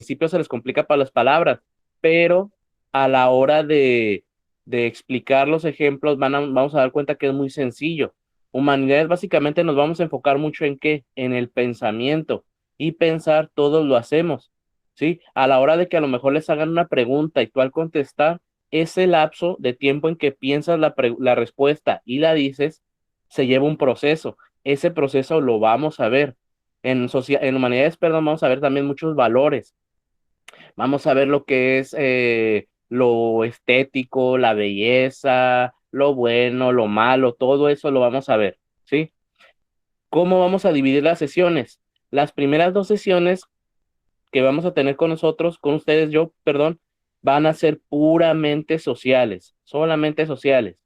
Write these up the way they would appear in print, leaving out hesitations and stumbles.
principio se les complica para las palabras, pero a la hora de explicar los ejemplos vamos a dar cuenta que es muy sencillo. Humanidades básicamente nos vamos a enfocar mucho en qué, en el pensamiento y pensar todos lo hacemos, ¿sí? A la hora de que a lo mejor les hagan una pregunta y tú al contestar, ese lapso de tiempo en que piensas la respuesta y la dices, se lleva un proceso. Ese proceso lo vamos a ver. En humanidades, perdón, vamos a ver también muchos valores. Vamos a ver lo que es lo estético, la belleza, lo bueno, lo malo, todo eso lo vamos a ver, ¿sí? ¿Cómo vamos a dividir las sesiones? Las primeras dos sesiones que vamos a tener con nosotros, con ustedes, yo, perdón, van a ser puramente sociales, solamente sociales.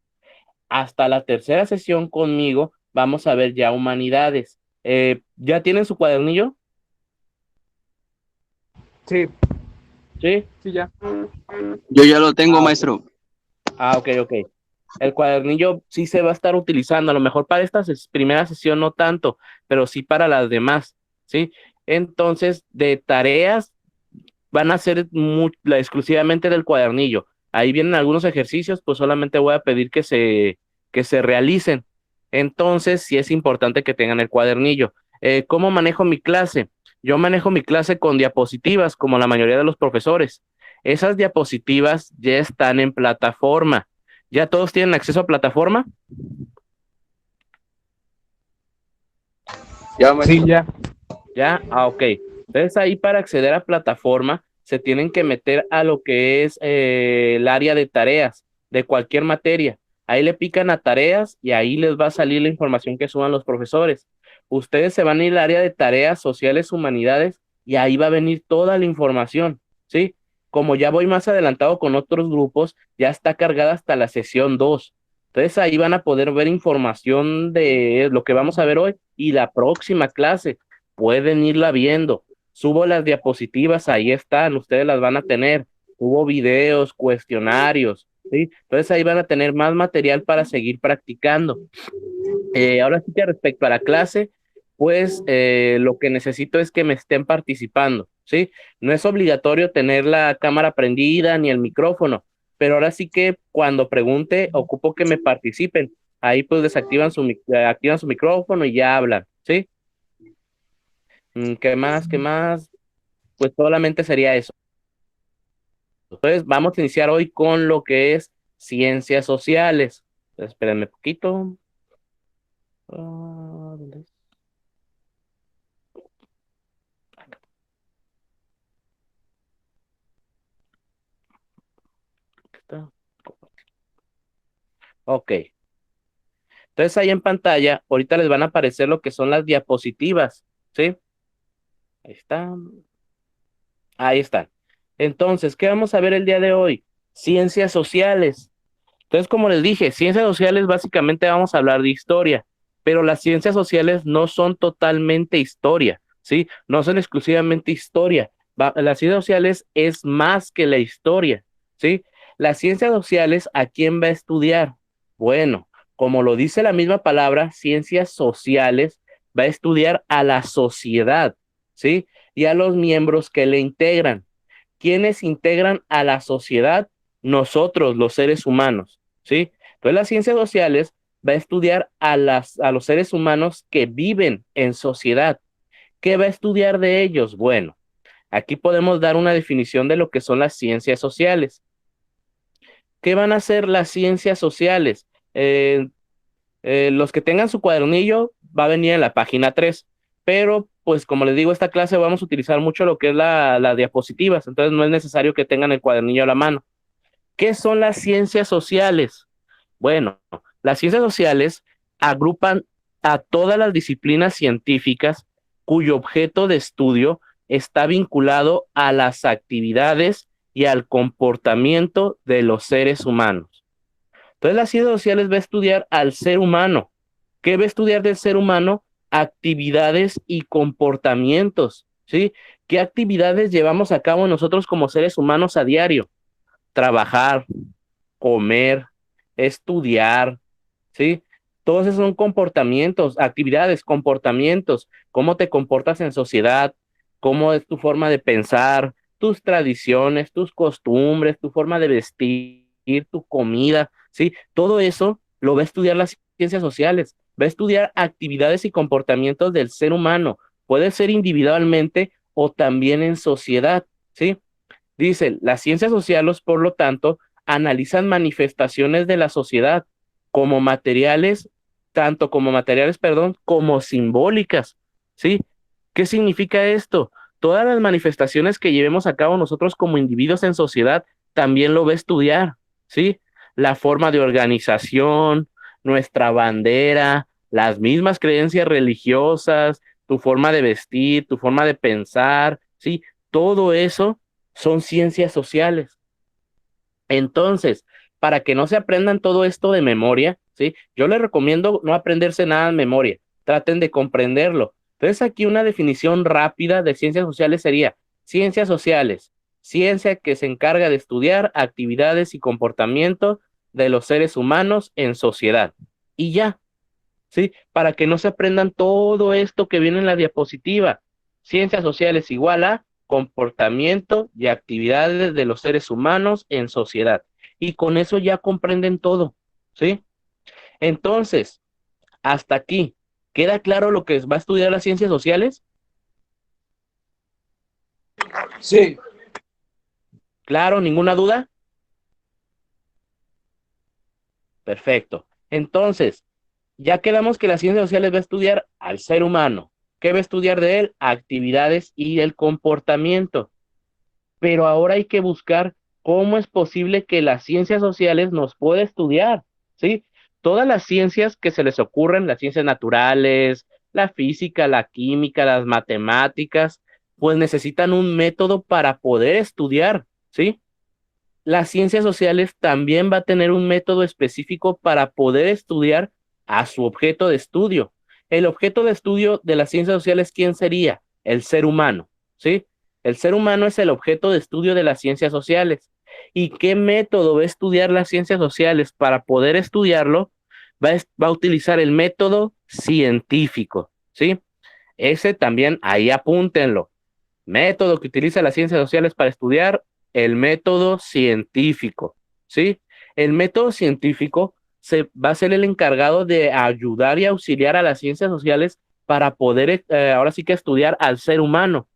Hasta la tercera sesión conmigo vamos a ver ya humanidades. ¿Ya tienen su cuadernillo? Sí, ¿Sí? sí, ya. Yo ya lo tengo, Ah, ok. maestro. Ah, ok, ok. El cuadernillo sí se va a estar utilizando, a lo mejor para esta primera sesión no tanto, pero sí para las demás, ¿sí? Entonces, de tareas van a ser exclusivamente del cuadernillo. Ahí vienen algunos ejercicios, pues solamente voy a pedir que se realicen. Entonces, sí es importante que tengan el cuadernillo. ¿Cómo manejo mi clase? Yo manejo mi clase con diapositivas, como la mayoría de los profesores. Esas diapositivas ya están en plataforma. ¿Ya todos tienen acceso a plataforma? Ya, Sí, maestro. ya. ¿Ya? Ah, ok. Entonces ahí para acceder a plataforma se tienen que meter a lo que es el área de tareas de cualquier materia. Ahí le pican a tareas y ahí les va a salir la información que suban los profesores. Ustedes se van a ir al área de tareas sociales, humanidades y ahí va a venir toda la información, ¿sí? Como ya voy más adelantado con otros grupos, ya está cargada hasta la sesión 2. Entonces ahí van a poder ver información de lo que vamos a ver hoy y la próxima clase pueden irla viendo. Subo las diapositivas, ahí están, ustedes las van a tener. Hubo videos, cuestionarios, ¿sí? Entonces ahí van a tener más material para seguir practicando. Ahora sí que respecto a la clase, pues lo que necesito es que me estén participando, ¿sí? No es obligatorio tener la cámara prendida ni el micrófono, pero ahora sí que cuando pregunte, ocupo que me participen. Ahí pues desactivan activan su micrófono y ya hablan, ¿sí? ¿Qué más? ¿Qué más? Pues solamente sería eso. Entonces, vamos a iniciar hoy con lo que es ciencias sociales. Espérenme un poquito. ¿Dónde está? Ok. Entonces, ahí en pantalla, ahorita les van a aparecer lo que son las diapositivas. ¿Sí? Ahí están. Ahí están. Entonces, ¿qué vamos a ver el día de hoy? Ciencias sociales. Entonces, como les dije, ciencias sociales básicamente vamos a hablar de historia, pero las ciencias sociales no son totalmente historia, ¿sí? No son exclusivamente historia. Las ciencias sociales es más que la historia, ¿sí? Las ciencias sociales, ¿a quién va a estudiar? Bueno, como lo dice la misma palabra, ciencias sociales va a estudiar a la sociedad, ¿sí? Y a los miembros que le integran. ¿Quiénes integran a la sociedad? Nosotros, los seres humanos, ¿sí? Entonces, las ciencias sociales va a estudiar a los seres humanos que viven en sociedad. ¿Qué va a estudiar de ellos? Bueno, aquí podemos dar una definición de lo que son las ciencias sociales. ¿Qué van a hacer las ciencias sociales? Eh, los que tengan su cuadernillo va a venir en la página 3, pero pues como les digo, esta clase vamos a utilizar mucho lo que es las diapositivas, entonces no es necesario que tengan el cuadernillo a la mano. ¿Qué son las ciencias sociales? Bueno, las ciencias sociales agrupan a todas las disciplinas científicas cuyo objeto de estudio está vinculado a las actividades y al comportamiento de los seres humanos. Entonces, las ciencias sociales va a estudiar al ser humano. ¿Qué va a estudiar del ser humano? Actividades y comportamientos, ¿sí? ¿Qué actividades llevamos a cabo nosotros como seres humanos a diario? Trabajar, comer, estudiar, ¿sí? Todos esos son comportamientos, actividades, comportamientos, cómo te comportas en sociedad, cómo es tu forma de pensar, tus tradiciones, tus costumbres, tu forma de vestir, tu comida, ¿sí? Todo eso lo va a estudiar las ciencias sociales, va a estudiar actividades y comportamientos del ser humano, puede ser individualmente o también en sociedad, ¿sí? Dice, las ciencias sociales, por lo tanto, analizan manifestaciones de la sociedad como materiales, tanto como materiales, perdón, como simbólicas, ¿sí? ¿Qué significa esto? Todas las manifestaciones que llevemos a cabo nosotros como individuos en sociedad también lo va a estudiar, ¿sí? La forma de organización, nuestra bandera, las mismas creencias religiosas, tu forma de vestir, tu forma de pensar, ¿sí? Todo eso son ciencias sociales. Entonces, para que no se aprendan todo esto de memoria, ¿sí? Yo les recomiendo no aprenderse nada en memoria, traten de comprenderlo. Entonces, aquí una definición rápida de ciencias sociales sería ciencias sociales, ciencia que se encarga de estudiar actividades y comportamiento de los seres humanos en sociedad. Y ya, ¿sí? Para que no se aprendan todo esto que viene en la diapositiva. Ciencias sociales igual a comportamiento y actividades de los seres humanos en sociedad. Y con eso ya comprenden todo, ¿sí? Entonces, hasta aquí, ¿queda claro lo que va a estudiar las ciencias sociales? Sí. ¿Claro? ¿Ninguna duda? Perfecto. Entonces, ya quedamos que las ciencias sociales va a estudiar al ser humano. ¿Qué va a estudiar de él? Actividades y el comportamiento. Pero ahora hay que buscar cómo es posible que las ciencias sociales nos pueda estudiar, ¿sí? Todas las ciencias que se les ocurren, las ciencias naturales, la física, la química, las matemáticas, pues necesitan un método para poder estudiar, ¿sí? Las ciencias sociales también va a tener un método específico para poder estudiar a su objeto de estudio. El objeto de estudio de las ciencias sociales, ¿quién sería? El ser humano, ¿sí? El ser humano es el objeto de estudio de las ciencias sociales. ¿Y qué método va a estudiar las ciencias sociales para poder estudiarlo? Va a utilizar el método científico, ¿sí? Ese también, ahí apúntenlo. Método que utiliza las ciencias sociales para estudiar el método científico, ¿sí? El método científico va a ser el encargado de ayudar y auxiliar a las ciencias sociales para poder, ahora sí que estudiar al ser humano.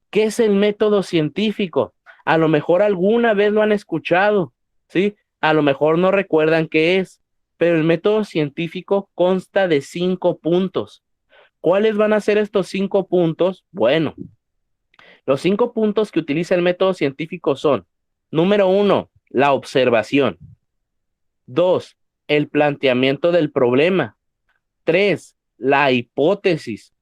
¿Qué es el método científico? A lo mejor alguna vez lo han escuchado, ¿sí? A lo mejor no recuerdan qué es, pero el método científico consta de 5 puntos. ¿Cuáles van a ser estos 5 puntos? Bueno, los 5 puntos que utiliza el método científico son, número 1, la observación. 2, el planteamiento del problema. 3, la hipótesis.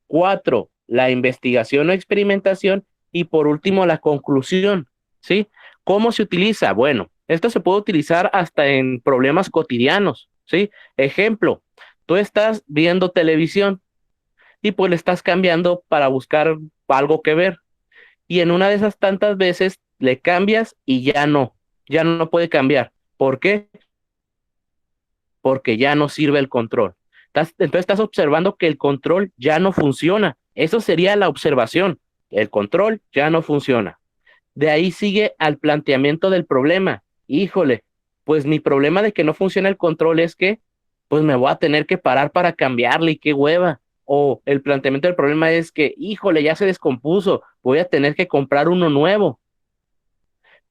4, la investigación o experimentación. Y por último, la conclusión. ¿Sí? ¿Cómo se utiliza? Bueno, esto se puede utilizar hasta en problemas cotidianos. ¿Sí? Ejemplo, tú estás viendo televisión y pues le estás cambiando para buscar algo que ver y en una de esas tantas veces le cambias y ya no puede cambiar. ¿Por qué? Porque ya no sirve el control. Entonces estás observando que el control ya no funciona. Eso sería la observación. El control ya no funciona. De ahí sigue al planteamiento del problema. Híjole, pues mi problema de que no funciona el control es que pues me voy a tener que parar para cambiarle y qué hueva. O el planteamiento del problema es que, híjole, ya se descompuso, voy a tener que comprar uno nuevo.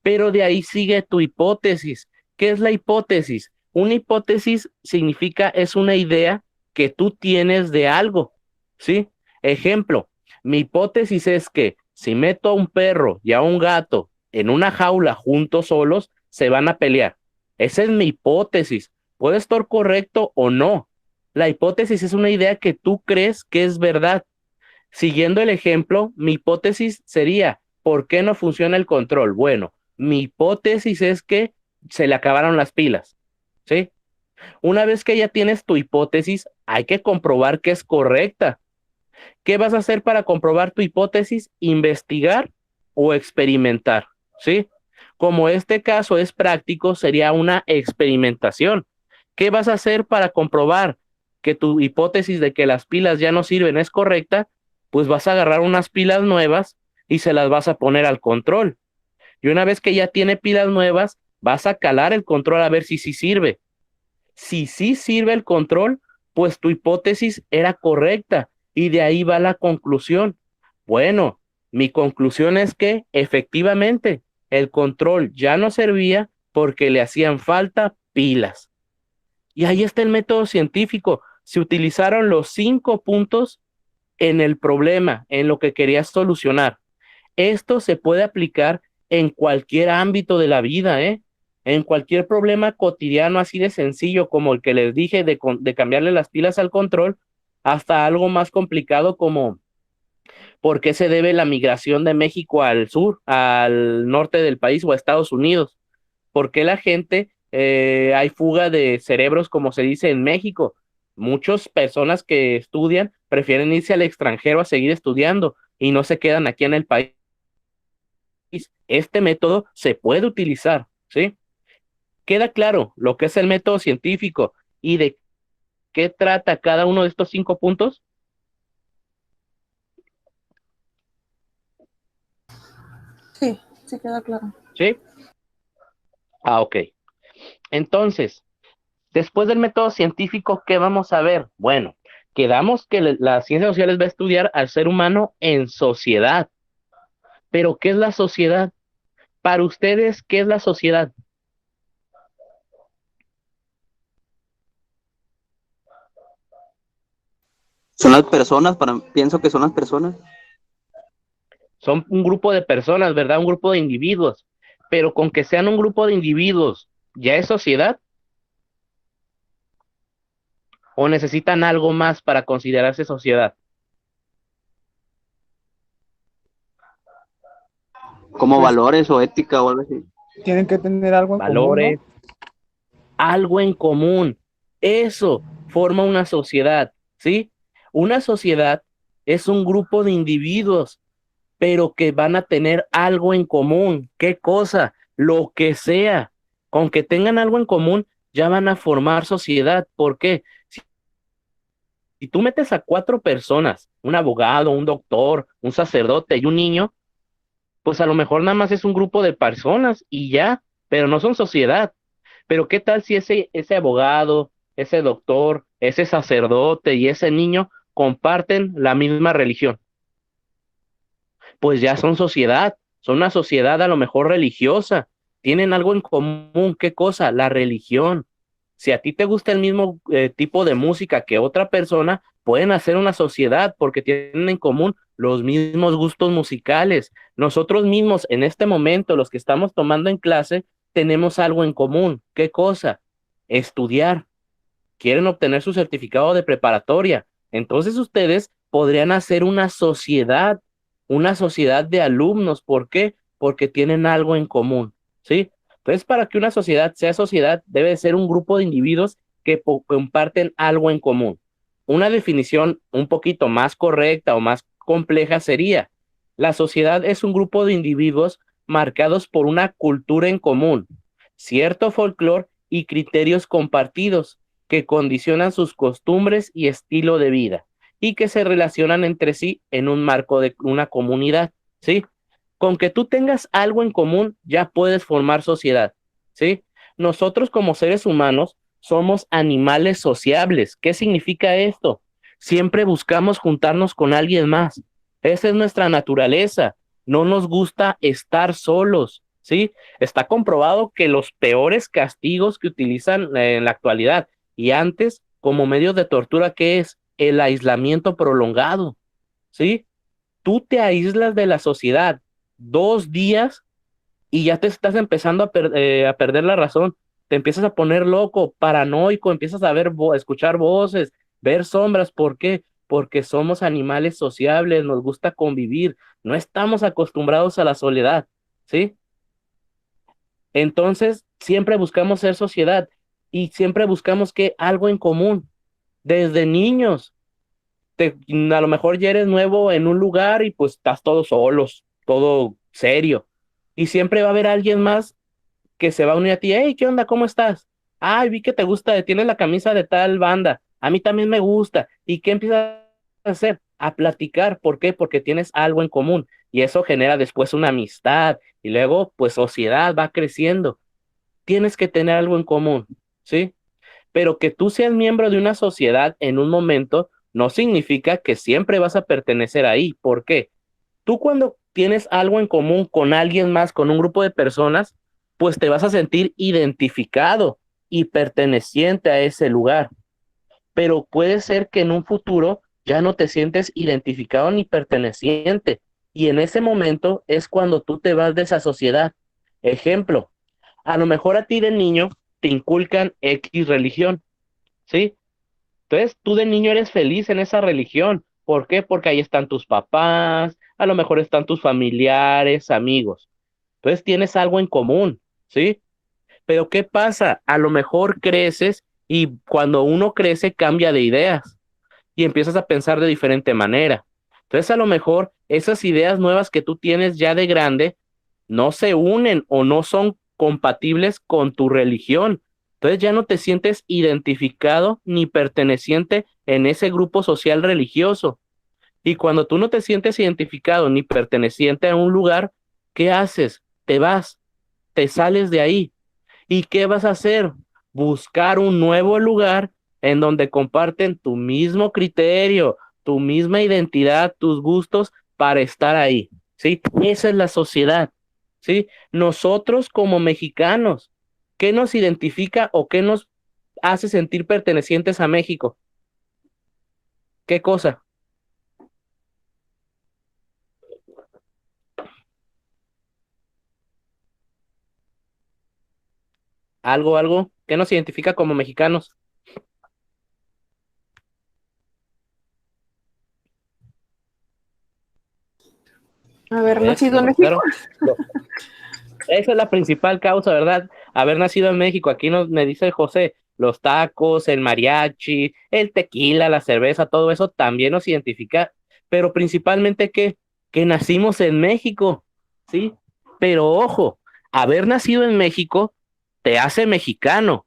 Pero de ahí sigue tu hipótesis. ¿Qué es la hipótesis? Una hipótesis significa, es una idea que tú tienes de algo, ¿sí? Ejemplo, mi hipótesis es que si meto a un perro y a un gato en una jaula juntos solos, se van a pelear. Esa es mi hipótesis. Puede estar correcto o no. La hipótesis es una idea que tú crees que es verdad. Siguiendo el ejemplo, mi hipótesis sería, ¿por qué no funciona el control? Bueno, mi hipótesis es que se le acabaron las pilas, ¿sí? Una vez que ya tienes tu hipótesis, hay que comprobar que es correcta. ¿Qué vas a hacer para comprobar tu hipótesis? Investigar o experimentar, ¿sí? Como este caso es práctico, sería una experimentación. ¿Qué vas a hacer para comprobar que tu hipótesis de que las pilas ya no sirven es correcta? Pues vas a agarrar unas pilas nuevas y se las vas a poner al control. Y una vez que ya tiene pilas nuevas, vas a calar el control a ver si sí sirve. Si sí sirve el control, pues tu hipótesis era correcta y de ahí va la conclusión. Bueno, mi conclusión es que efectivamente el control ya no servía porque le hacían falta pilas. Y ahí está el método científico. Se utilizaron los 5 puntos en el problema, en lo que querías solucionar. Esto se puede aplicar en cualquier ámbito de la vida, ¿eh? En cualquier problema cotidiano así de sencillo como el que les dije de cambiarle las pilas al control, hasta algo más complicado como por qué se debe la migración de México al sur, al norte del país o a Estados Unidos. ¿Por qué la gente, hay fuga de cerebros, como se dice en México? Muchas personas que estudian prefieren irse al extranjero a seguir estudiando y no se quedan aquí en el país. Este método se puede utilizar, ¿sí? Queda claro lo que es el método científico y de qué trata cada uno de estos 5 puntos, Sí, sí queda claro. ¿sí? Ok. Entonces, después del método científico, ¿qué vamos a ver? Bueno, quedamos que las ciencias sociales va a estudiar al ser humano en sociedad. Pero, ¿qué es la sociedad? Para ustedes, ¿qué es la sociedad? Son las personas, pienso que son las personas. Son un grupo de personas, ¿verdad? Un grupo de individuos. Pero con que sean un grupo de individuos, ¿ya es sociedad? ¿O necesitan algo más para considerarse sociedad? Como Pues valores o ética o algo así. tienen que tener algo en común, ¿no? Valores, algo en común. Eso forma una sociedad, ¿sí? Una sociedad es un grupo de individuos, pero que van a tener algo en común. ¿Qué cosa? Lo que sea. Con que tengan algo en común, ya van a formar sociedad. ¿Por qué? Si tú metes a 4 personas, un abogado, un doctor, un sacerdote y un niño, pues a lo mejor nada más es un grupo de personas y ya, pero no son sociedad. Pero ¿qué tal si ese abogado, ese doctor, ese sacerdote y ese niño comparten la misma religión? Pues ya son sociedad, son una sociedad a lo mejor religiosa, tienen algo en común. ¿Qué cosa? La religión. Si a ti te gusta el mismo tipo de música que otra persona, pueden hacer una sociedad porque tienen en común los mismos gustos musicales. Nosotros mismos, en este momento, los que estamos tomando en clase, tenemos algo en común. ¿Qué cosa? Estudiar. Quieren obtener su certificado de preparatoria. Entonces ustedes podrían hacer una sociedad de alumnos. ¿Por qué? Porque tienen algo en común, ¿sí? Entonces, para que una sociedad sea sociedad, debe ser un grupo de individuos que comparten algo en común. Una definición un poquito más correcta o más compleja sería: la sociedad es un grupo de individuos marcados por una cultura en común, cierto folclore y criterios compartidos que condicionan sus costumbres y estilo de vida y que se relacionan entre sí en un marco de una comunidad, ¿sí? Con que tú tengas algo en común, ya puedes formar sociedad, ¿sí? Nosotros como seres humanos somos animales sociables. ¿Qué significa esto? Siempre buscamos juntarnos con alguien más. Esa es nuestra naturaleza. No nos gusta estar solos, ¿sí? Está comprobado que los peores castigos que utilizan en la actualidad y antes como medio de tortura, ¿qué es? El aislamiento prolongado, ¿sí? Tú te aíslas de la sociedad 2 días y ya te estás empezando a perder la razón, te empiezas a poner loco, paranoico, empiezas a escuchar voces, ver sombras. ¿Por qué? Porque somos animales sociables, nos gusta convivir, no estamos acostumbrados a la soledad, ¿sí? Entonces, siempre buscamos ser sociedad y siempre buscamos que algo en común. Desde niños, a lo mejor ya eres nuevo en un lugar y pues estás todo solos, todo serio. Y siempre va a haber alguien más que se va a unir a ti. Hey, ¿qué onda? ¿Cómo estás? Ay, vi que te gusta, tienes la camisa de tal banda. A mí también me gusta. ¿Y qué empiezas a hacer? A platicar. ¿Por qué? Porque tienes algo en común. y eso genera después una amistad, y luego pues sociedad va creciendo. Tienes que tener algo en común, ¿sí? Pero que tú seas miembro de una sociedad en un momento no significa que siempre vas a pertenecer ahí. ¿Por qué? Tú cuando tienes algo en común con alguien más, con un grupo de personas, pues te vas a sentir identificado y perteneciente a ese lugar. Pero puede ser que en un futuro ya no te sientes identificado ni perteneciente. Y en ese momento es cuando tú te vas de esa sociedad. Ejemplo, a lo mejor a ti de niño te inculcan X religión, ¿sí? Entonces tú de niño eres feliz en esa religión. ¿Por qué? Porque ahí están tus papás, a lo mejor están tus familiares, amigos. Entonces tienes algo en común, ¿sí? Pero ¿qué pasa? A lo mejor creces y cuando uno crece cambia de ideas y empiezas a pensar de diferente manera. Entonces a lo mejor esas ideas nuevas que tú tienes ya de grande no se unen o no son compatibles con tu religión. Entonces ya no te sientes identificado ni perteneciente en ese grupo social religioso. Y cuando tú no te sientes identificado ni perteneciente a un lugar, ¿qué haces? Te vas, te sales de ahí. ¿Y qué vas a hacer? Buscar un nuevo lugar en donde comparten tu mismo criterio, tu misma identidad, tus gustos para estar ahí, ¿sí? Esa es la sociedad, ¿sí? Nosotros como mexicanos, ¿qué nos identifica o qué nos hace sentir pertenecientes a México? ¿Qué cosa? Algo, ¿qué nos identifica como mexicanos? Haber ¿Ves? nacido ¿Lo en México. contestaron? Esa es la principal causa, ¿verdad? Haber nacido en México. Aquí nos me dice José, los tacos, el mariachi, el tequila, la cerveza, todo eso también nos identifica, pero principalmente que nacimos en México, ¿sí? Pero ojo, haber nacido en México te hace mexicano,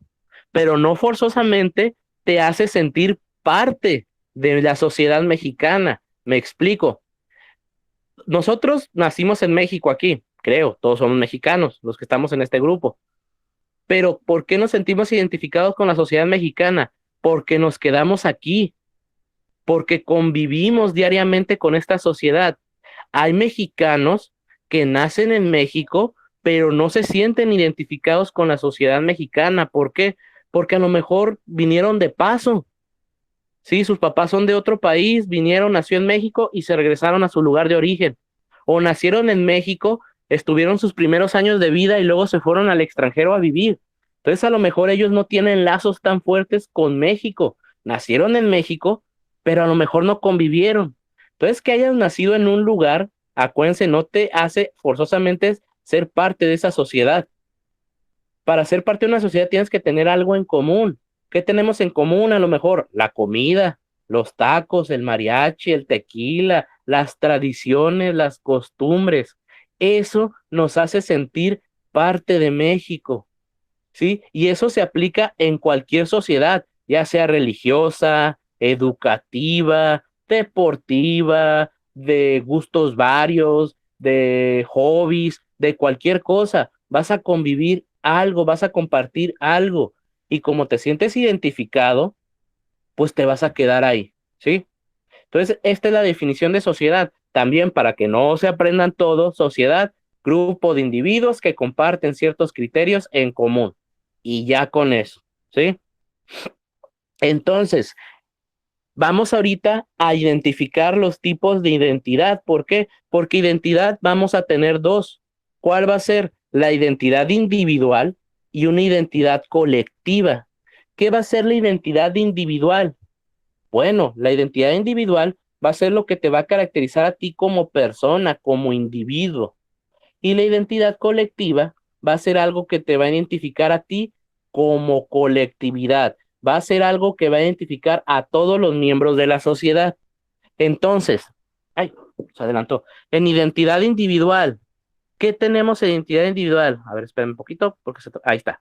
pero no forzosamente te hace sentir parte de la sociedad mexicana. Me explico. Nosotros nacimos en México aquí, creo, todos somos mexicanos, los que estamos en este grupo. Pero ¿por qué nos sentimos identificados con la sociedad mexicana? Porque nos quedamos aquí, porque convivimos diariamente con esta sociedad. Hay mexicanos que nacen en México, pero no se sienten identificados con la sociedad mexicana. ¿Por qué? Porque a lo mejor vinieron de paso. Sí, sus papás son de otro país, vinieron, nació en México y se regresaron a su lugar de origen. O nacieron en México, estuvieron sus primeros años de vida y luego se fueron al extranjero a vivir. Entonces, a lo mejor ellos no tienen lazos tan fuertes con México. Nacieron en México, pero a lo mejor no convivieron. Entonces, que hayas nacido en un lugar, acuérdense, no te hace forzosamente ser parte de esa sociedad. Para ser parte de una sociedad tienes que tener algo en común. ¿Qué tenemos en común? A lo mejor la comida, los tacos, el mariachi, el tequila, las tradiciones, las costumbres. Eso nos hace sentir parte de México, ¿sí? Y eso se aplica en cualquier sociedad, ya sea religiosa, educativa, deportiva, de gustos varios, de hobbies, de cualquier cosa. Vas a convivir algo, vas a compartir algo. Y como te sientes identificado, pues te vas a quedar ahí, ¿sí? Entonces, esta es la definición de sociedad. También para que no se aprendan todo, sociedad, grupo de individuos que comparten ciertos criterios en común. Y ya con eso, ¿sí? Entonces, vamos ahorita a identificar los tipos de identidad. ¿Por qué? Porque identidad vamos a tener dos. ¿Cuál va a ser? La identidad individual y una identidad colectiva. ¿Qué va a ser la identidad individual? Bueno, la identidad individual va a ser lo que te va a caracterizar a ti como persona, como individuo. Y la identidad colectiva va a ser algo que te va a identificar a ti como colectividad. Va a ser algo que va a identificar a todos los miembros de la sociedad. Entonces, ay, se adelantó. En identidad individual, ¿qué tenemos en identidad individual? A ver, esperen un poquito, porque ahí está.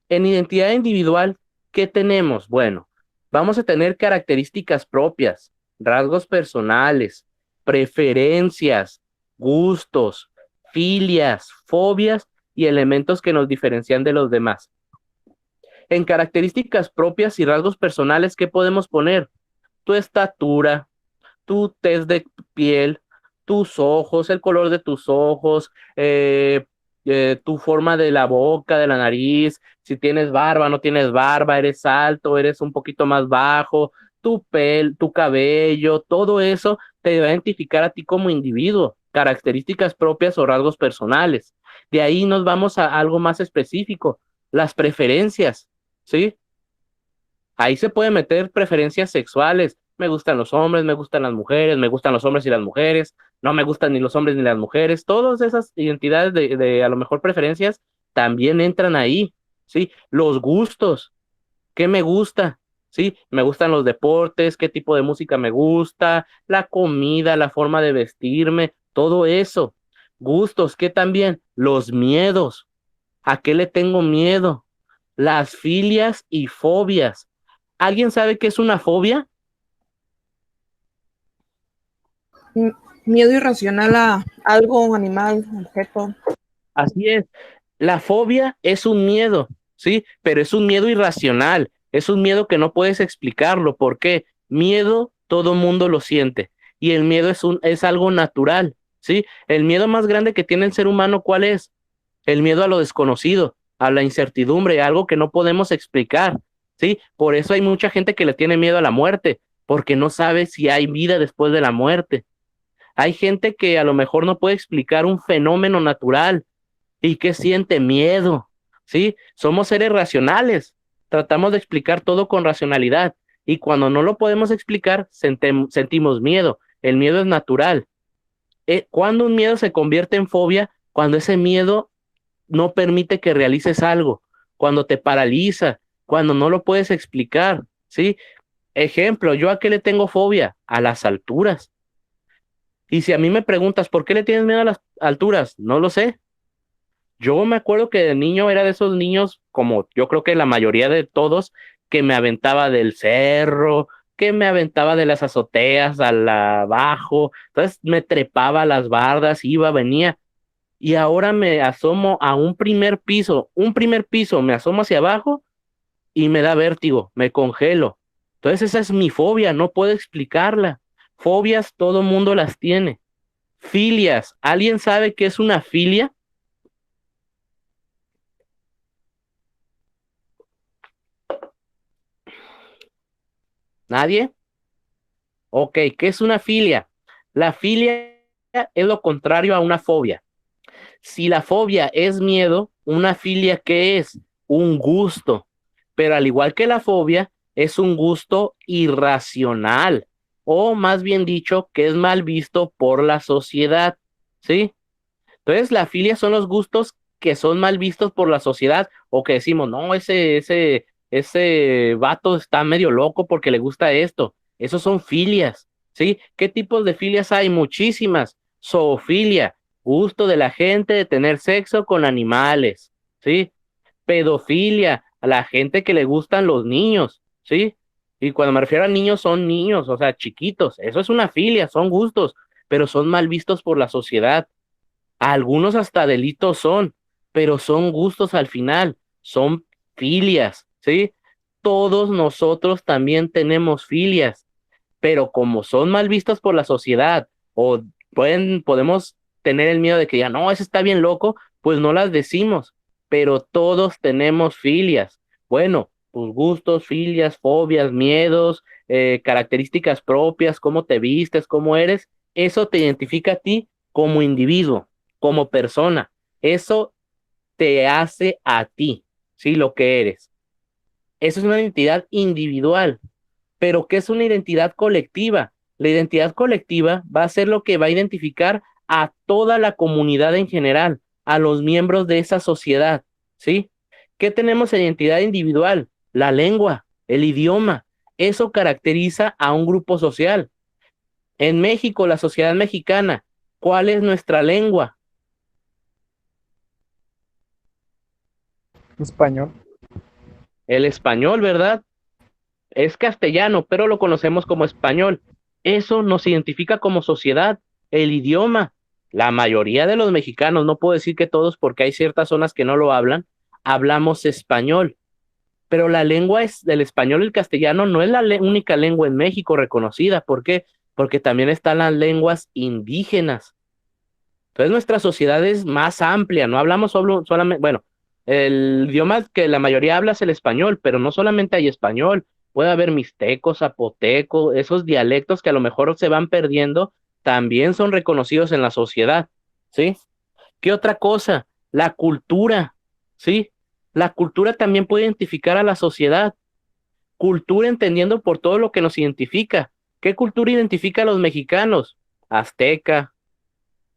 En identidad individual, ¿qué tenemos? Bueno, vamos a tener características propias, rasgos personales, preferencias, gustos, filias, fobias y elementos que nos diferencian de los demás. En características propias y rasgos personales, ¿qué podemos poner? Tu estatura, tu tez de piel, tus ojos, el color de tus ojos, tu forma de la boca, de la nariz, si tienes barba, no tienes barba, eres alto, eres un poquito más bajo, tu cabello, todo eso te va a identificar a ti como individuo, características propias o rasgos personales. De ahí nos vamos a algo más específico, las preferencias, ¿sí? Ahí se puede meter preferencias sexuales. Me gustan los hombres, me gustan las mujeres, me gustan los hombres y las mujeres, no me gustan ni los hombres ni las mujeres. Todas esas identidades de a lo mejor preferencias también entran ahí, ¿sí? Los gustos, ¿qué me gusta? ¿Sí? Me gustan los deportes, qué tipo de música me gusta, la comida, la forma de vestirme, todo eso. Gustos, ¿qué también? Los miedos, ¿a qué le tengo miedo? Las filias y fobias. ¿Alguien sabe qué es una fobia? Miedo irracional a algo, animal, objeto. Así es. La fobia es un miedo, ¿sí? Pero es un miedo irracional. Es un miedo que no puedes explicarlo. ¿Por qué? Miedo, todo mundo lo siente. Y el miedo es algo natural, ¿sí? El miedo más grande que tiene el ser humano, ¿cuál es? El miedo a lo desconocido, a la incertidumbre, a algo que no podemos explicar, ¿sí? Por eso hay mucha gente que le tiene miedo a la muerte, porque no sabe si hay vida después de la muerte. Hay gente que a lo mejor no puede explicar un fenómeno natural y que siente miedo, ¿sí? Somos seres racionales, tratamos de explicar todo con racionalidad y cuando no lo podemos explicar, sentimos miedo. El miedo es natural. Cuando un miedo se convierte en fobia, cuando ese miedo no permite que realices algo, cuando te paraliza, cuando no lo puedes explicar, ¿sí? Ejemplo, ¿yo a qué le tengo fobia? A las alturas. Y si a mí me preguntas, ¿por qué le tienes miedo a las alturas? No lo sé. Yo me acuerdo que de niño era de esos niños, como yo creo que la mayoría de todos, que me aventaba del cerro, que me aventaba de las azoteas al abajo, entonces me trepaba a las bardas, iba, venía, y ahora me asomo a un primer piso, me asomo hacia abajo y me da vértigo, me congelo. Entonces esa es mi fobia, no puedo explicarla. Fobias todo mundo las tiene. Filias, ¿alguien sabe qué es una filia? ¿Nadie? Ok, ¿qué es una filia? La filia es lo contrario a una fobia. Si la fobia es miedo, una filia, ¿qué es? Un gusto. Pero al igual que la fobia, es un gusto irracional, o más bien dicho, que es mal visto por la sociedad, ¿sí? Entonces, la filia son los gustos que son mal vistos por la sociedad, o que decimos, no, ese vato está medio loco porque le gusta esto. Esos son filias, ¿sí? ¿Qué tipos de filias hay? Muchísimas. Zoofilia, gusto de la gente de tener sexo con animales, ¿sí? Pedofilia, a la gente que le gustan los niños, ¿sí? Y cuando me refiero a niños, son niños, o sea, chiquitos. Eso es una filia, son gustos, pero son mal vistos por la sociedad. Algunos hasta delitos son, pero son gustos al final, son filias, ¿sí? Todos nosotros también tenemos filias, pero como son mal vistas por la sociedad o podemos tener el miedo de que ya no, ese está bien loco, pues no las decimos, pero todos tenemos filias. Bueno, tus gustos, filias, fobias, miedos, características propias, cómo te vistes, cómo eres, eso te identifica a ti como individuo, como persona. Eso te hace a ti, ¿sí? Lo que eres. Eso es una identidad individual, pero ¿qué es una identidad colectiva? La identidad colectiva va a ser lo que va a identificar a toda la comunidad en general, a los miembros de esa sociedad, ¿sí? ¿Qué tenemos en identidad individual? La lengua, el idioma. Eso caracteriza a un grupo social. En México, la sociedad mexicana, ¿cuál es nuestra lengua? Español. El español, ¿verdad? Es castellano, pero lo conocemos como español. Eso nos identifica como sociedad, el idioma. La mayoría de los mexicanos, no puedo decir que todos porque hay ciertas zonas que no lo hablan, hablamos español. Pero la lengua es del español y el castellano no es la única lengua en México reconocida. ¿Por qué? Porque también están las lenguas indígenas. Entonces nuestra sociedad es más amplia, no hablamos solo, solamente, bueno, el idioma que la mayoría habla es el español, pero no solamente hay español, puede haber mixteco, zapoteco, esos dialectos que a lo mejor se van perdiendo, también son reconocidos en la sociedad, ¿sí? ¿Qué otra cosa? La cultura, ¿sí? La cultura también puede identificar a la sociedad. Cultura entendiendo por todo lo que nos identifica. ¿Qué cultura identifica a los mexicanos? Azteca,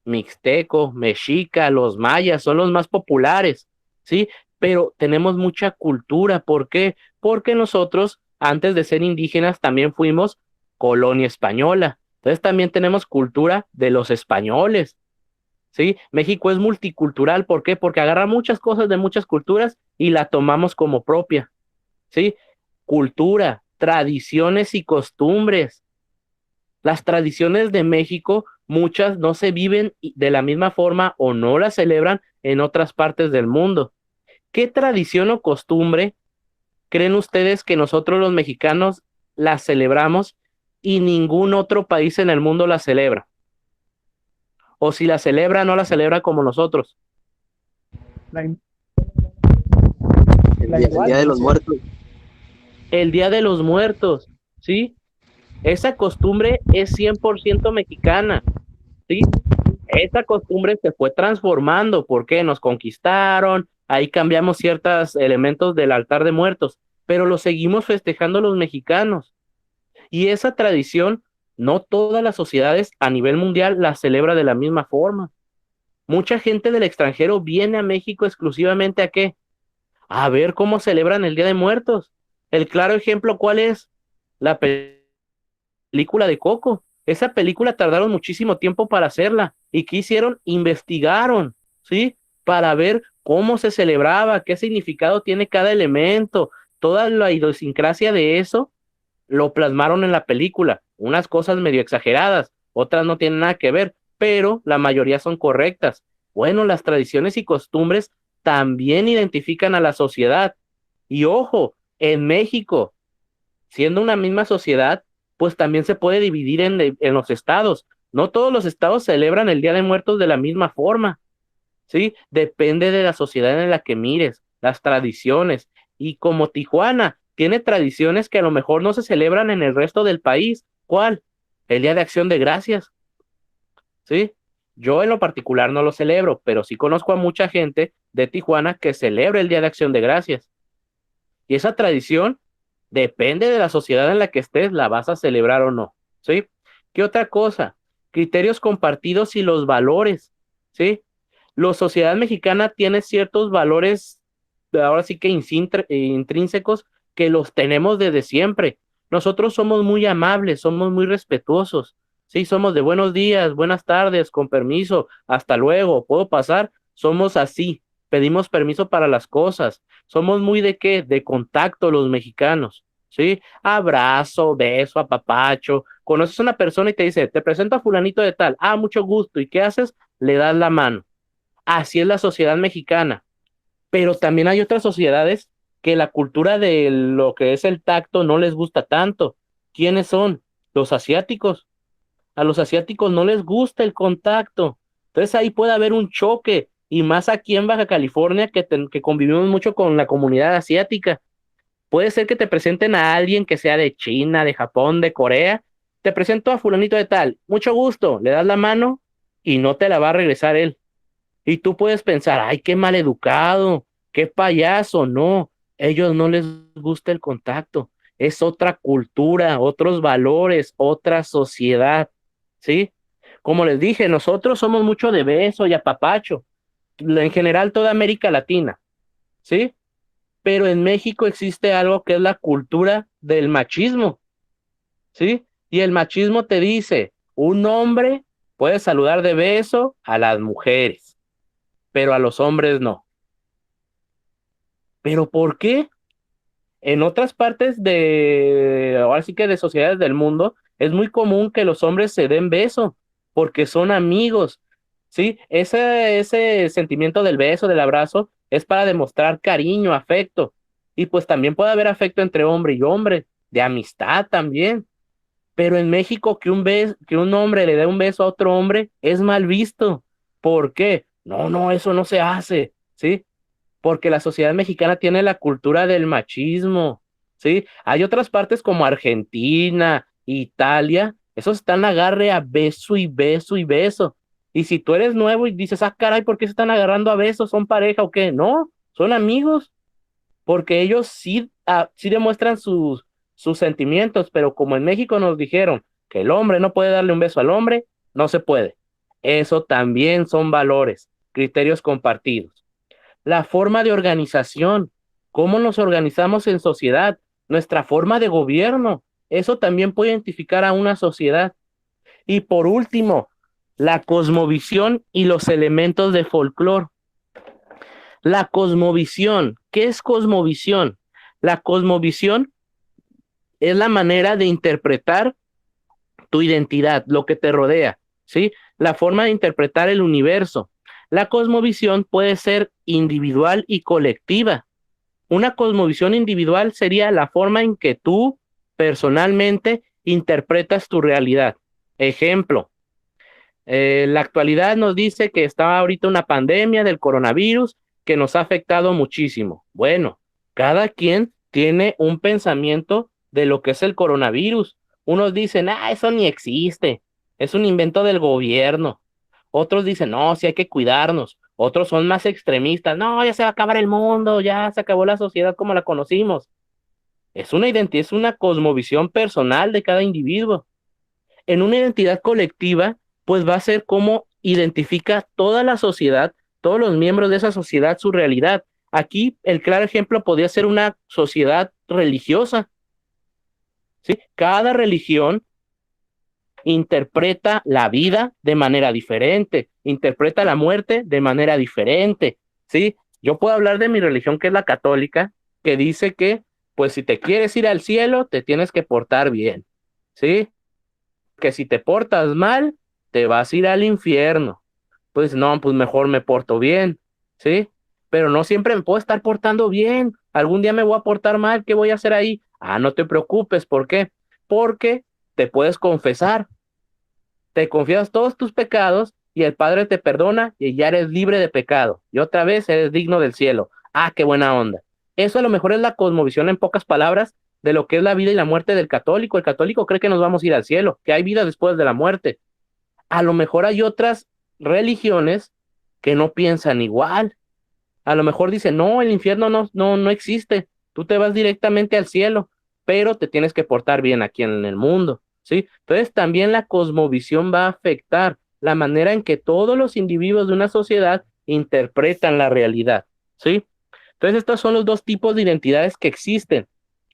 mixteco, mexica, los mayas son los más populares, ¿sí? Pero tenemos mucha cultura. ¿Por qué? Porque nosotros, antes de ser indígenas, también fuimos colonia española. Entonces también tenemos cultura de los españoles. ¿Sí? México es multicultural, ¿por qué? Porque agarra muchas cosas de muchas culturas y la tomamos como propia, ¿sí? Cultura, tradiciones y costumbres. Las tradiciones de México, muchas no se viven de la misma forma o no las celebran en otras partes del mundo. ¿Qué tradición o costumbre creen ustedes que nosotros los mexicanos la celebramos y ningún otro país en el mundo la celebra? O si la celebra, no la celebra como nosotros. La, in- El la día, el Día de los independencia. Muertos. El Día de los Muertos, ¿sí? Esa costumbre es 100% mexicana, ¿sí? Esa costumbre se fue transformando porque nos conquistaron, ahí cambiamos ciertos elementos del altar de muertos, pero lo seguimos festejando los mexicanos. Y esa tradición, no todas las sociedades a nivel mundial la celebra de la misma forma. Mucha gente del extranjero viene a México exclusivamente a qué? A ver cómo celebran el Día de Muertos. El claro ejemplo, ¿cuál es? La película de Coco. Esa película tardaron muchísimo tiempo para hacerla. ¿Y qué hicieron? Investigaron, ¿sí? Para ver cómo se celebraba, qué significado tiene cada elemento, toda la idiosincrasia de eso, lo plasmaron en la película. Unas cosas medio exageradas, otras no tienen nada que ver, pero la mayoría son correctas. Bueno, las tradiciones y costumbres también identifican a la sociedad. Y ojo, en México, siendo una misma sociedad, pues también se puede dividir en los estados. No todos los estados celebran el Día de Muertos de la misma forma, ¿sí? Depende de la sociedad en la que mires, las tradiciones. Y como Tijuana tiene tradiciones que a lo mejor no se celebran en el resto del país, ¿cuál? El Día de Acción de Gracias, ¿sí? Yo en lo particular no lo celebro, pero sí conozco a mucha gente de Tijuana que celebra el Día de Acción de Gracias. Y esa tradición depende de la sociedad en la que estés, la vas a celebrar o no, ¿sí? ¿Qué otra cosa? Criterios compartidos y los valores, ¿sí? La sociedad mexicana tiene ciertos valores, ahora sí que intrínsecos, que los tenemos desde siempre. Nosotros somos muy amables, somos muy respetuosos, ¿sí? Somos de buenos días, buenas tardes, con permiso, hasta luego, ¿puedo pasar? Somos así, pedimos permiso para las cosas. Somos muy de qué, de contacto los mexicanos, ¿sí? Abrazo, beso, apapacho. Conoces a una persona y te dice, te presento a fulanito de tal, ah, mucho gusto, ¿y qué haces? Le das la mano. Así es la sociedad mexicana, pero también hay otras sociedades que la cultura de lo que es el tacto no les gusta tanto. ¿Quiénes son? Los asiáticos. A los asiáticos no les gusta el contacto. Entonces ahí puede haber un choque, y más aquí en Baja California que convivimos mucho con la comunidad asiática. Puede ser que te presenten a alguien que sea de China, de Japón, de Corea. Te presento a fulanito de tal, mucho gusto, le das la mano y no te la va a regresar él. Y tú puedes pensar, ay, qué mal educado, qué payaso. No, ellos no les gusta el contacto. Es otra cultura, otros valores, otra sociedad, ¿sí? Como les dije, nosotros somos mucho de beso y apapacho, en general toda América Latina, ¿sí? Pero en México existe algo que es la cultura del machismo, ¿sí? Y el machismo te dice, un hombre puede saludar de beso a las mujeres, pero a los hombres no. ¿Pero por qué? En otras partes ahora sí que de sociedades del mundo, es muy común que los hombres se den beso, porque son amigos. ¿sí? Ese sentimiento del beso, del abrazo, es para demostrar cariño, afecto. Y pues también puede haber afecto entre hombre y hombre, de amistad también. Pero en México que un hombre le dé un beso a otro hombre es mal visto. ¿Por qué? No, no, eso no se hace, ¿sí? Porque la sociedad mexicana tiene la cultura del machismo, ¿sí? Hay otras partes como Argentina, Italia, esos están agarre a beso y beso y beso. Y si tú eres nuevo y dices, ah, caray, ¿por qué se están agarrando a besos? ¿Son pareja o qué? No, son amigos, porque ellos sí, sí demuestran sus sentimientos, pero como en México nos dijeron que el hombre no puede darle un beso al hombre, no se puede. Eso también son valores, criterios compartidos. La forma de organización, cómo nos organizamos en sociedad, nuestra forma de gobierno, eso también puede identificar a una sociedad. Y por último, la cosmovisión y los elementos de folclore. La cosmovisión, ¿qué es cosmovisión? La cosmovisión es la manera de interpretar tu identidad, lo que te rodea, ¿sí? La forma de interpretar el universo. La cosmovisión puede ser individual y colectiva. Una cosmovisión individual sería la forma en que tú personalmente interpretas tu realidad. Ejemplo, la actualidad nos dice que está ahorita una pandemia del coronavirus que nos ha afectado muchísimo. Bueno, cada quien tiene un pensamiento de lo que es el coronavirus. Unos dicen, ah, eso ni existe, es un invento del gobierno. Otros dicen, no, sí hay que cuidarnos. Otros son más extremistas, no, ya se va a acabar el mundo, ya se acabó la sociedad como la conocimos. Es una identidad, es una cosmovisión personal de cada individuo. En una identidad colectiva, pues va a ser cómo identifica toda la sociedad, todos los miembros de esa sociedad, su realidad. Aquí el claro ejemplo podría ser una sociedad religiosa, ¿sí? Cada religión interpreta la vida de manera diferente, interpreta la muerte de manera diferente, ¿sí? Yo puedo hablar de mi religión, que es la católica, que dice que, pues si te quieres ir al cielo, te tienes que portar bien, ¿sí? Que si te portas mal, te vas a ir al infierno. Pues no, pues mejor me porto bien, ¿sí? Pero no siempre me puedo estar portando bien. Algún día me voy a portar mal, ¿qué voy a hacer ahí? Ah, no te preocupes, ¿por qué? Porque te puedes confesar, te confiesas todos tus pecados y el Padre te perdona y ya eres libre de pecado. Y otra vez eres digno del cielo. Ah, qué buena onda. Eso a lo mejor es la cosmovisión en pocas palabras de lo que es la vida y la muerte del católico. El católico cree que nos vamos a ir al cielo, que hay vida después de la muerte. A lo mejor hay otras religiones que no piensan igual. A lo mejor dicen, no, el infierno no existe. Tú te vas directamente al cielo, pero te tienes que portar bien aquí en el mundo, ¿sí? Entonces también la cosmovisión va a afectar la manera en que todos los individuos de una sociedad interpretan la realidad, ¿sí? Entonces estos son los dos tipos de identidades que existen: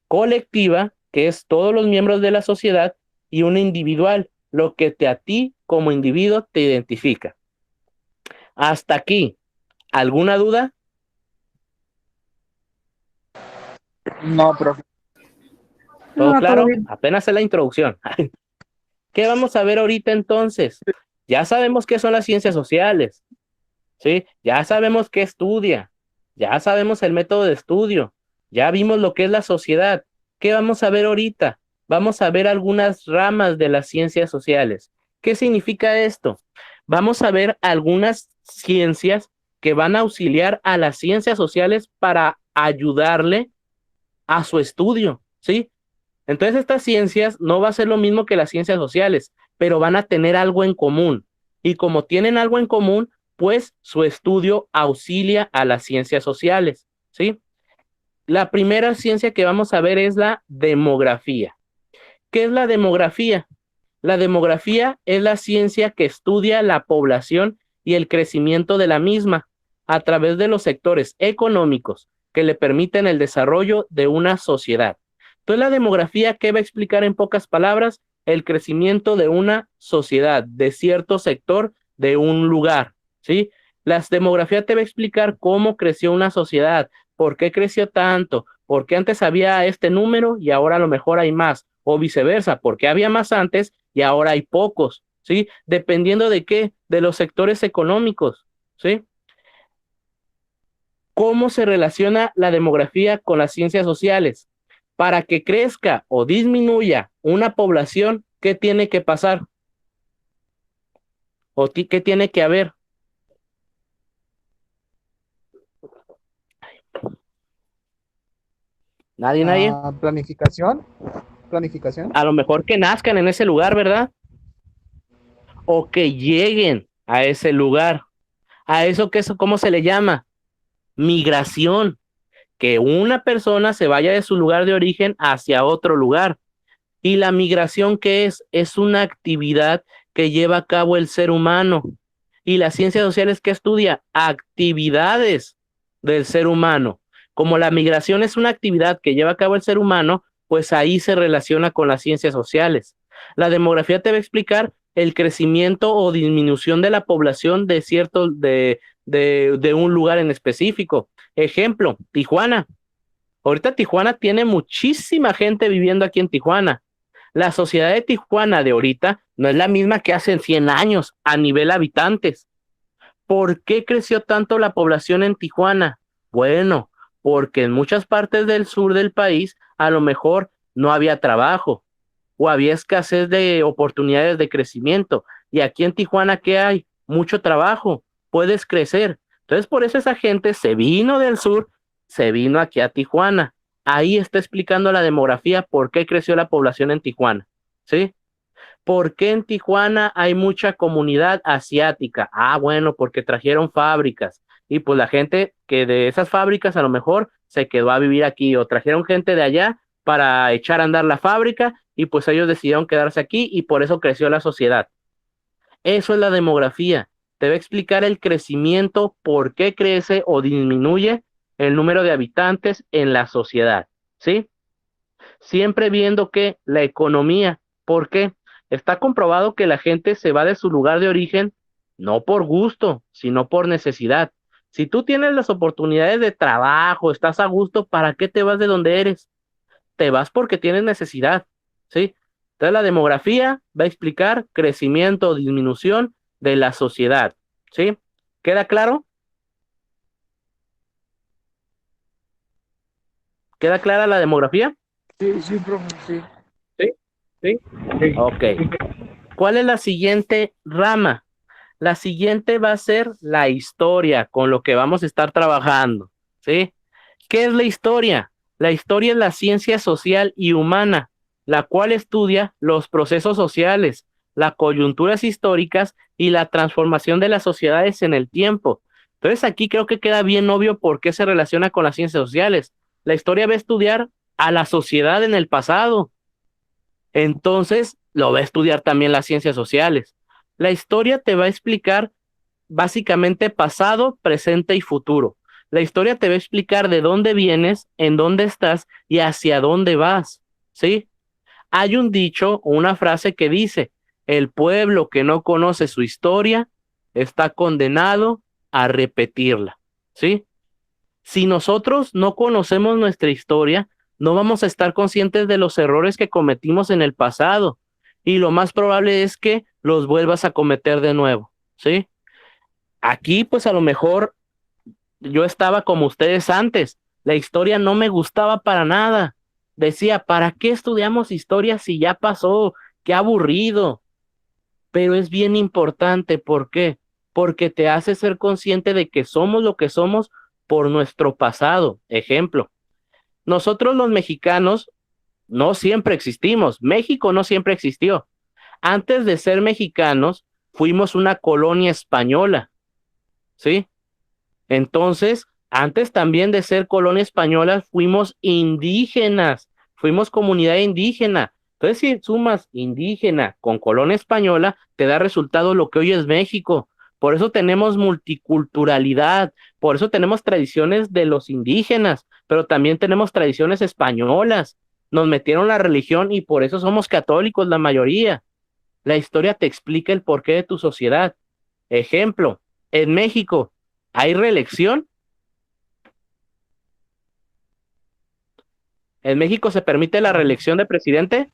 colectiva, que es todos los miembros de la sociedad, y una individual, lo que a ti como individuo te identifica. Hasta aquí, ¿alguna duda? No, profe. ¿Todo No, todo claro? bien. Apenas es la introducción. ¿Qué vamos a ver ahorita entonces? Ya sabemos qué son las ciencias sociales, ¿sí? Ya sabemos qué estudia, ya sabemos el método de estudio, ya vimos lo que es la sociedad. ¿Qué vamos a ver ahorita? Vamos a ver algunas ramas de las ciencias sociales. ¿Qué significa esto? Vamos a ver algunas ciencias que van a auxiliar a las ciencias sociales para ayudarle a su estudio, ¿sí? Entonces estas ciencias no va a ser lo mismo que las ciencias sociales, pero van a tener algo en común. Y como tienen algo en común, pues su estudio auxilia a las ciencias sociales, ¿sí? La primera ciencia que vamos a ver es la demografía. ¿Qué es la demografía? La demografía es la ciencia que estudia la población y el crecimiento de la misma a través de los sectores económicos que le permiten el desarrollo de una sociedad. Entonces, la demografía, ¿qué va a explicar en pocas palabras? El crecimiento de una sociedad, de cierto sector, de un lugar, ¿sí? La demografía te va a explicar cómo creció una sociedad, por qué creció tanto, por qué antes había este número y ahora a lo mejor hay más, o viceversa, por qué había más antes y ahora hay pocos, ¿sí? Dependiendo de qué, de los sectores económicos, ¿sí? ¿Cómo se relaciona la demografía con las ciencias sociales? Para que crezca o disminuya una población, ¿qué tiene que pasar? ¿O qué tiene que haber? Nadie. Planificación. Planificación. A lo mejor que nazcan en ese lugar, ¿verdad? O que lleguen a ese lugar. A eso, ¿cómo se le llama? Migración. Que una persona se vaya de su lugar de origen hacia otro lugar. Y la migración, ¿qué es? Es una actividad que lleva a cabo el ser humano. Y las ciencias sociales, ¿qué estudia? Actividades del ser humano. Como la migración es una actividad que lleva a cabo el ser humano, pues ahí se relaciona con las ciencias sociales. La demografía te va a explicar el crecimiento o disminución de la población de de un lugar en específico. Ejemplo, Tijuana. Ahorita Tijuana tiene muchísima gente viviendo aquí en Tijuana. La sociedad de Tijuana de ahorita no es la misma que hace 100 años a nivel habitantes. ¿Por qué creció tanto la población en Tijuana? Bueno, porque en muchas partes del sur del país a lo mejor no había trabajo o había escasez de oportunidades de crecimiento. Y aquí en Tijuana, ¿qué hay? Mucho trabajo, puedes crecer. Entonces, por eso esa gente se vino del sur, se vino aquí a Tijuana. Ahí está explicando la demografía, por qué creció la población en Tijuana. ¿Sí? ¿Por qué en Tijuana hay mucha comunidad asiática? Ah, bueno, porque trajeron fábricas y pues la gente que de esas fábricas a lo mejor se quedó a vivir aquí o trajeron gente de allá para echar a andar la fábrica y pues ellos decidieron quedarse aquí y por eso creció la sociedad. Eso es la demografía. Te va a explicar el crecimiento, por qué crece o disminuye el número de habitantes en la sociedad, ¿sí? Siempre viendo que la economía, ¿por qué? Está comprobado que la gente se va de su lugar de origen no por gusto, sino por necesidad. Si tú tienes las oportunidades de trabajo, estás a gusto, ¿para qué te vas de donde eres? Te vas porque tienes necesidad, ¿sí? Entonces la demografía va a explicar crecimiento o disminución de la sociedad, ¿sí? ¿Queda claro? ¿Queda clara la demografía? Sí, sí, profe, sí. Sí, sí. Sí. Ok. ¿Cuál es la siguiente rama? La siguiente va a ser la historia, con lo que vamos a estar trabajando, ¿sí? ¿Qué es la historia? La historia es la ciencia social y humana, la cual estudia los procesos sociales, las coyunturas históricas y la transformación de las sociedades en el tiempo. Entonces aquí creo que queda bien obvio por qué se relaciona con las ciencias sociales. La historia va a estudiar a la sociedad en el pasado, entonces lo va a estudiar también las ciencias sociales. La historia te va a explicar básicamente pasado, presente y futuro. La historia te va a explicar de dónde vienes, en dónde estás y hacia dónde vas, ¿sí? Hay un dicho o una frase que dice, el pueblo que no conoce su historia está condenado a repetirla, ¿sí? Si nosotros no conocemos nuestra historia, no vamos a estar conscientes de los errores que cometimos en el pasado y lo más probable es que los vuelvas a cometer de nuevo, ¿sí? Aquí pues a lo mejor yo estaba como ustedes antes, la historia no me gustaba para nada. Decía, ¿para qué estudiamos historia si ya pasó? Qué aburrido. Pero es bien importante, ¿por qué? Porque te hace ser consciente de que somos lo que somos por nuestro pasado. Ejemplo, nosotros los mexicanos no siempre existimos, México no siempre existió. Antes de ser mexicanos, fuimos una colonia española, ¿sí? Entonces, antes también de ser colonia española, fuimos indígenas, fuimos comunidad indígena. Entonces, si sumas indígena con colonia española, te da resultado lo que hoy es México. Por eso tenemos multiculturalidad, por eso tenemos tradiciones de los indígenas, pero también tenemos tradiciones españolas. Nos metieron la religión y por eso somos católicos la mayoría. La historia te explica el porqué de tu sociedad. Ejemplo, en México, ¿hay reelección? ¿En México se permite la No, reelección de presidente?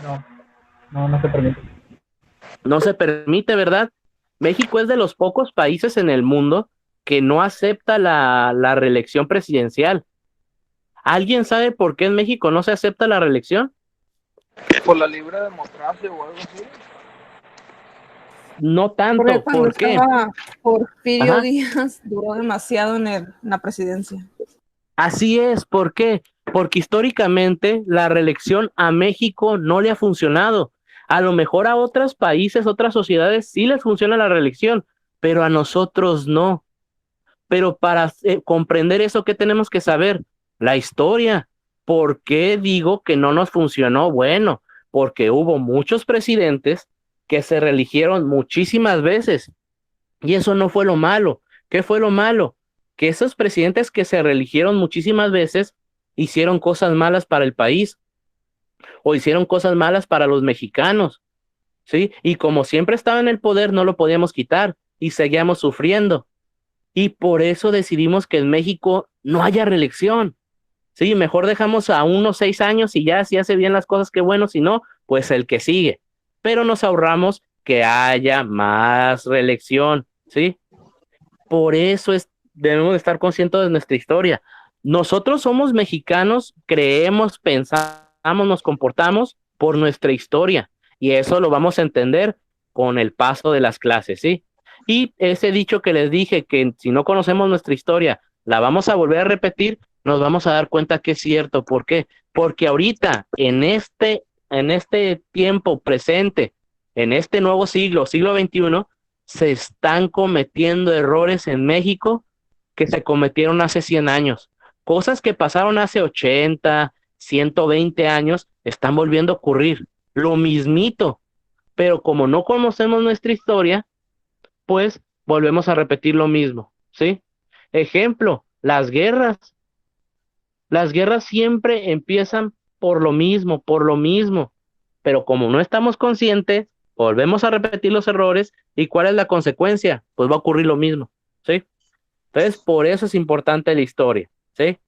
no, no, no se permite. No se permite, ¿verdad? México es de los pocos países en el mundo que no acepta la reelección presidencial. ¿Alguien sabe por qué en México no se acepta la reelección? Por la libre democracia o algo así. No Porque tanto. cuando ¿Por qué? estaba Porfirio Ajá. Díaz duró demasiado en la presidencia. Así es. ¿Por qué? Porque históricamente la reelección a México no le ha funcionado. A lo mejor a otros países, otras sociedades sí les funciona la reelección, pero a nosotros no. Pero para comprender eso, ¿qué tenemos que saber? La historia. ¿Por qué digo que no nos funcionó? Bueno, porque hubo muchos presidentes que se reeligieron muchísimas veces y eso no fue lo malo. ¿Qué fue lo malo? Que esos presidentes que se reeligieron muchísimas veces hicieron cosas malas para el país o hicieron cosas malas para los mexicanos, ¿sí? Y como siempre estaba en el poder, no lo podíamos quitar y seguíamos sufriendo. Y por eso decidimos que en México no haya reelección. Sí, mejor dejamos a unos 6 años y ya si hace bien las cosas, qué bueno, si no, pues el que sigue. Pero nos ahorramos que haya más reelección, ¿sí? Por eso debemos estar conscientes de nuestra historia. Nosotros somos mexicanos, creemos, pensamos, nos comportamos por nuestra historia y eso lo vamos a entender con el paso de las clases, ¿sí? Y ese dicho que les dije, que si no conocemos nuestra historia, la vamos a volver a repetir, nos vamos a dar cuenta que es cierto. ¿Por qué? Porque ahorita, en este tiempo presente, en este nuevo siglo XXI, se están cometiendo errores en México que se cometieron hace 100 años. Cosas que pasaron hace 80, 120 años, están volviendo a ocurrir. Lo mismito. Pero como no conocemos nuestra historia, pues volvemos a repetir lo mismo, ¿sí? Ejemplo, las guerras. Las guerras siempre empiezan por lo mismo, por lo mismo. Pero como no estamos conscientes, volvemos a repetir los errores. ¿Y cuál es la consecuencia? Pues va a ocurrir lo mismo, ¿sí? Entonces, por eso es importante la historia, ¿sí?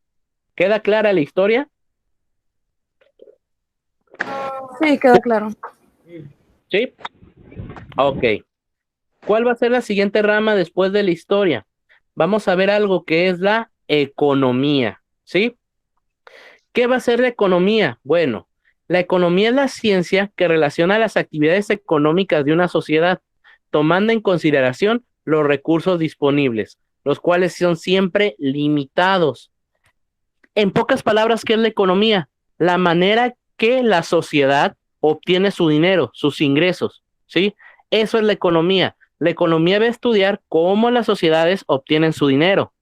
¿Queda clara la historia? Sí, queda claro. Sí. Ok. ¿Cuál va a ser la siguiente rama después de la historia? Vamos a ver algo que es la economía, ¿sí? ¿Qué va a ser la economía? Bueno, la economía es la ciencia que relaciona las actividades económicas de una sociedad, tomando en consideración los recursos disponibles, los cuales son siempre limitados. En pocas palabras, ¿qué es la economía? La manera que la sociedad obtiene su dinero, sus ingresos, ¿sí? Eso es la economía. La economía va a estudiar cómo las sociedades obtienen su dinero.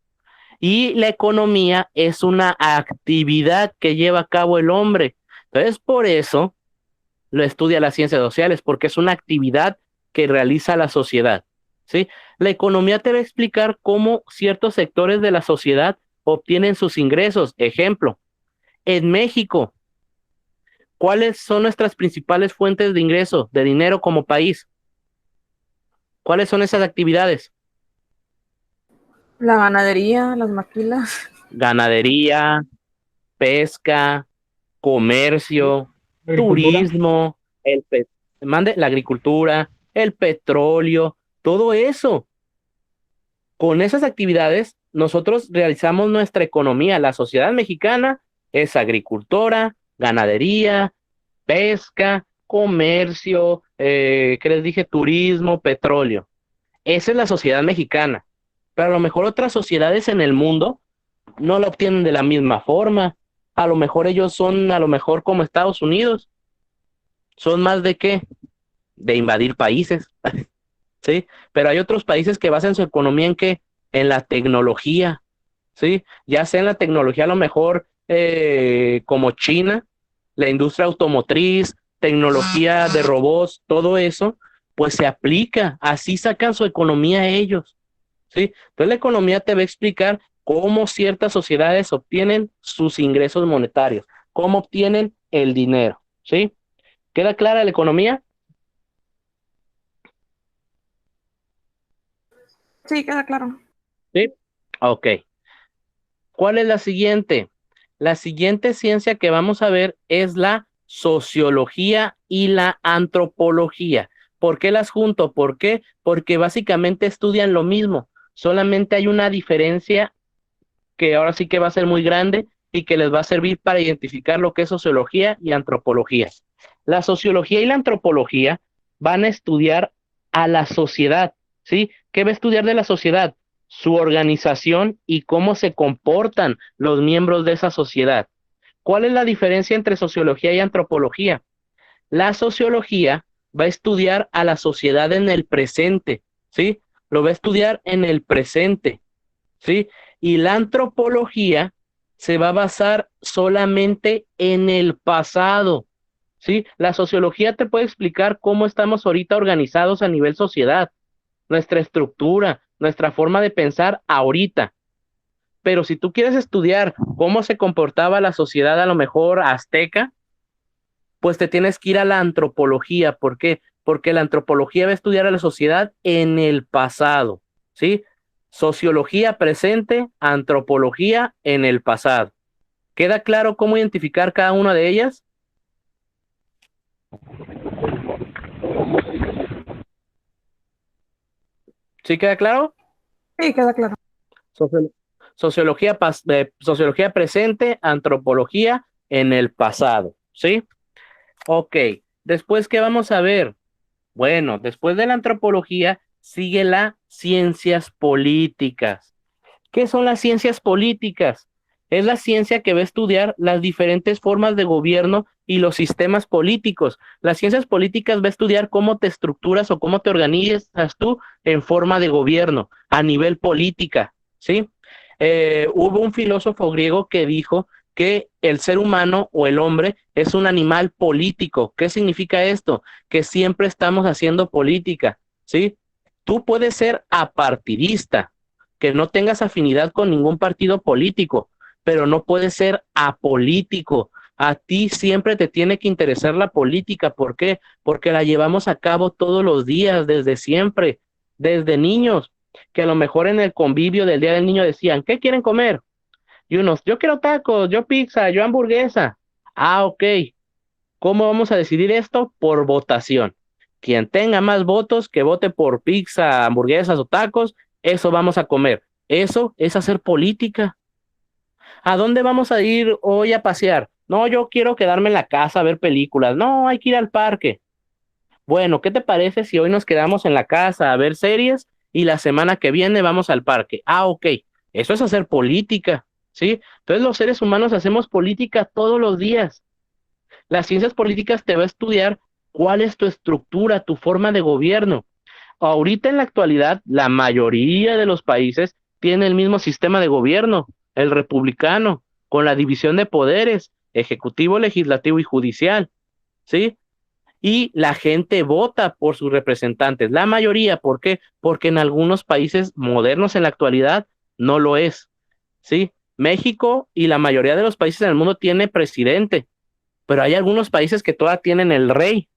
Y la economía es una actividad que lleva a cabo el hombre. Entonces, por eso lo estudia las ciencias sociales, porque es una actividad que realiza la sociedad, ¿sí? La economía te va a explicar cómo ciertos sectores de la sociedad obtienen sus ingresos. Ejemplo, en México, ¿cuáles son nuestras principales fuentes de ingreso, de dinero como país? ¿Cuáles son esas actividades? La ganadería, las maquilas. Ganadería, pesca, comercio, Agricultura. turismo, la agricultura, el petróleo, todo eso. Con esas actividades, nosotros realizamos nuestra economía. La sociedad mexicana es agricultora, ganadería, pesca, comercio, ¿qué les dije? Turismo, petróleo. Esa es la sociedad mexicana. Pero a lo mejor otras sociedades en el mundo no la obtienen de la misma forma. A lo mejor ellos son, a lo mejor como Estados Unidos, son más de qué, de invadir países, ¿sí? Pero hay otros países que basan su economía en qué, en la tecnología, ¿sí? Ya sea en la tecnología a lo mejor como China, la industria automotriz, tecnología de robots, todo eso, pues se aplica, así sacan su economía ellos, ¿sí? Entonces la economía te va a explicar cómo ciertas sociedades obtienen sus ingresos monetarios, cómo obtienen el dinero, ¿sí? ¿Queda clara la economía? Sí, queda claro. Sí. Ok. ¿Cuál es la siguiente? La siguiente ciencia que vamos a ver es la sociología y la antropología. ¿Por qué las junto? ¿Por qué? Porque básicamente estudian lo mismo, solamente hay una diferencia que ahora sí que va a ser muy grande y que les va a servir para identificar lo que es sociología y antropología. La sociología y la antropología van a estudiar a la sociedad, ¿sí? ¿Qué va a estudiar de la sociedad? Su organización y cómo se comportan los miembros de esa sociedad. ¿Cuál es la diferencia entre sociología y antropología? La sociología va a estudiar a la sociedad en el presente, ¿sí? Lo va a estudiar en el presente, ¿sí? Y la antropología se va a basar solamente en el pasado, ¿sí? La sociología te puede explicar cómo estamos ahorita organizados a nivel sociedad, nuestra estructura, nuestra forma de pensar ahorita. Pero si tú quieres estudiar cómo se comportaba la sociedad a lo mejor azteca, pues te tienes que ir a la antropología. ¿Por qué? Porque la antropología va a estudiar a la sociedad en el pasado, ¿sí? Sociología presente, antropología en el pasado. ¿Queda claro cómo identificar cada una de ellas? ¿Sí queda claro? Sí, queda claro. Socio- sociología presente, antropología en el pasado, ¿sí? Ok, después, ¿qué vamos a ver? Bueno, después de la antropología sigue las ciencias políticas. ¿Qué son las ciencias políticas? Es la ciencia que va a estudiar las diferentes formas de gobierno y los sistemas políticos. Las ciencias políticas va a estudiar cómo te estructuras o cómo te organizas tú en forma de gobierno a nivel política, ¿sí? Hubo un filósofo griego que dijo que el ser humano o el hombre es un animal político. ¿Qué significa esto? Que siempre estamos haciendo política, ¿sí? Tú puedes ser apartidista, que no tengas afinidad con ningún partido político, pero no puedes ser apolítico. A ti siempre te tiene que interesar la política. ¿Por qué? Porque la llevamos a cabo todos los días, desde siempre, desde niños, que a lo mejor en el convivio del Día del Niño decían, ¿qué quieren comer? Y unos, yo quiero tacos, yo pizza, yo hamburguesa. Ah, ok. ¿Cómo vamos a decidir esto? Por votación. Quien tenga más votos, que vote por pizza, hamburguesas o tacos, eso vamos a comer. Eso es hacer política. ¿A dónde vamos a ir hoy a pasear? No, yo quiero quedarme en la casa a ver películas. No, hay que ir al parque. Bueno, ¿qué te parece si hoy nos quedamos en la casa a ver series y la semana que viene vamos al parque? Ah, ok. Eso es hacer política, ¿sí? Entonces los seres humanos hacemos política todos los días. Las ciencias políticas te va a estudiar cuál es tu estructura, tu forma de gobierno. Ahorita en la actualidad, la mayoría de los países tienen el mismo sistema de gobierno, el republicano, con la división de poderes, ejecutivo, legislativo y judicial, ¿sí? Y la gente vota por sus representantes, la mayoría, ¿por qué? Porque en algunos países modernos en la actualidad no lo es, ¿sí? México y la mayoría de los países en el mundo tiene presidente, pero hay algunos países que todavía tienen el rey.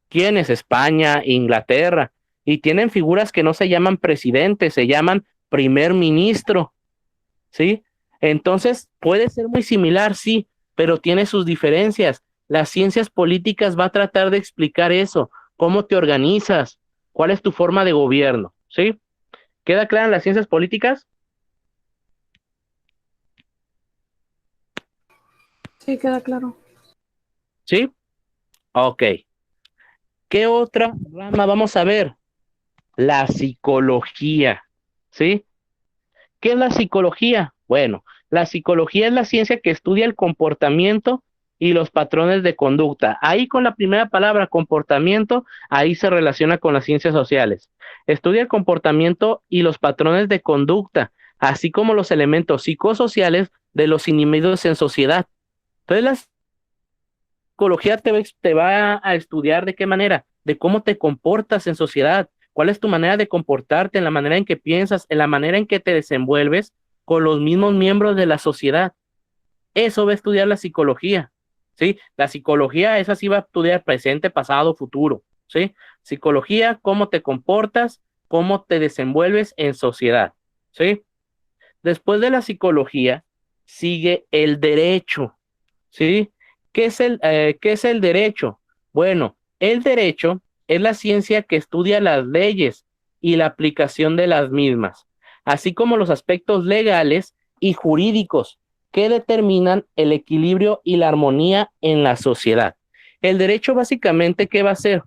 ¿Quién es? España, Inglaterra, y tienen figuras que no se llaman presidente, se llaman primer ministro, ¿sí? Entonces puede ser muy similar, sí, pero tiene sus diferencias. Las ciencias políticas va a tratar de explicar eso, cómo te organizas, cuál es tu forma de gobierno, ¿sí? ¿Queda claro en las ciencias políticas? Sí, queda claro. ¿Sí? Ok. ¿Qué otra rama vamos a ver? La psicología, ¿sí? ¿Qué es la psicología? Bueno, la psicología es la ciencia que estudia el comportamiento y los patrones de conducta. Ahí con la primera palabra, comportamiento, ahí se relaciona con las ciencias sociales. Estudia el comportamiento y los patrones de conducta, así como los elementos psicosociales de los individuos en sociedad. Entonces, la psicología te va a estudiar de qué manera, de cómo te comportas en sociedad, cuál es tu manera de comportarte, en la manera en que piensas, en la manera en que te desenvuelves con los mismos miembros de la sociedad. Eso va a estudiar la psicología, ¿sí? La psicología, esa sí va a estudiar presente, pasado, futuro, ¿sí? Psicología, cómo te comportas, cómo te desenvuelves en sociedad, ¿sí? Después de la psicología, sigue el derecho, ¿sí? ¿Qué es el derecho? Bueno, el derecho es la ciencia que estudia las leyes y la aplicación de las mismas, así como los aspectos legales y jurídicos que determinan el equilibrio y la armonía en la sociedad. El derecho básicamente, ¿qué va a ser?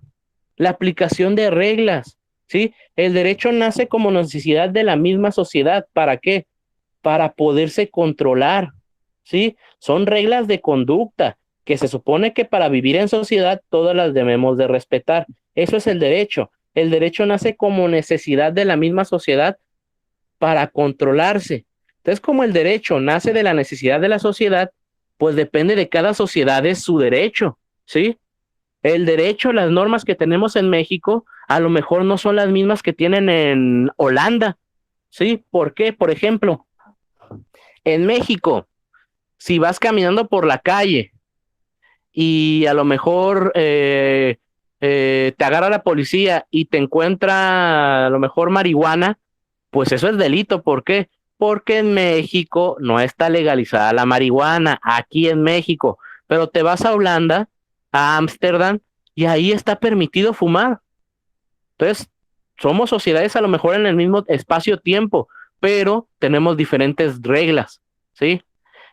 La aplicación de reglas, ¿sí? El derecho nace como necesidad de la misma sociedad. ¿Para qué? Para poderse controlar, ¿sí? Son reglas de conducta que se supone que para vivir en sociedad todas las debemos de respetar. Eso es el derecho. El derecho nace como necesidad de la misma sociedad para controlarse. Entonces, como el derecho nace de la necesidad de la sociedad, pues depende de cada sociedad es su derecho, ¿sí? El derecho, las normas que tenemos en México, a lo mejor no son las mismas que tienen en Holanda, ¿sí? ¿Por qué? Por ejemplo, en México, si vas caminando por la calle y a lo mejor te agarra la policía y te encuentra a lo mejor marihuana, pues eso es delito. ¿Por qué? Porque en México no está legalizada la marihuana, aquí en México, pero te vas a Holanda, a Ámsterdam, y ahí está permitido fumar. Entonces, somos sociedades a lo mejor en el mismo espacio-tiempo, pero tenemos diferentes reglas, ¿sí?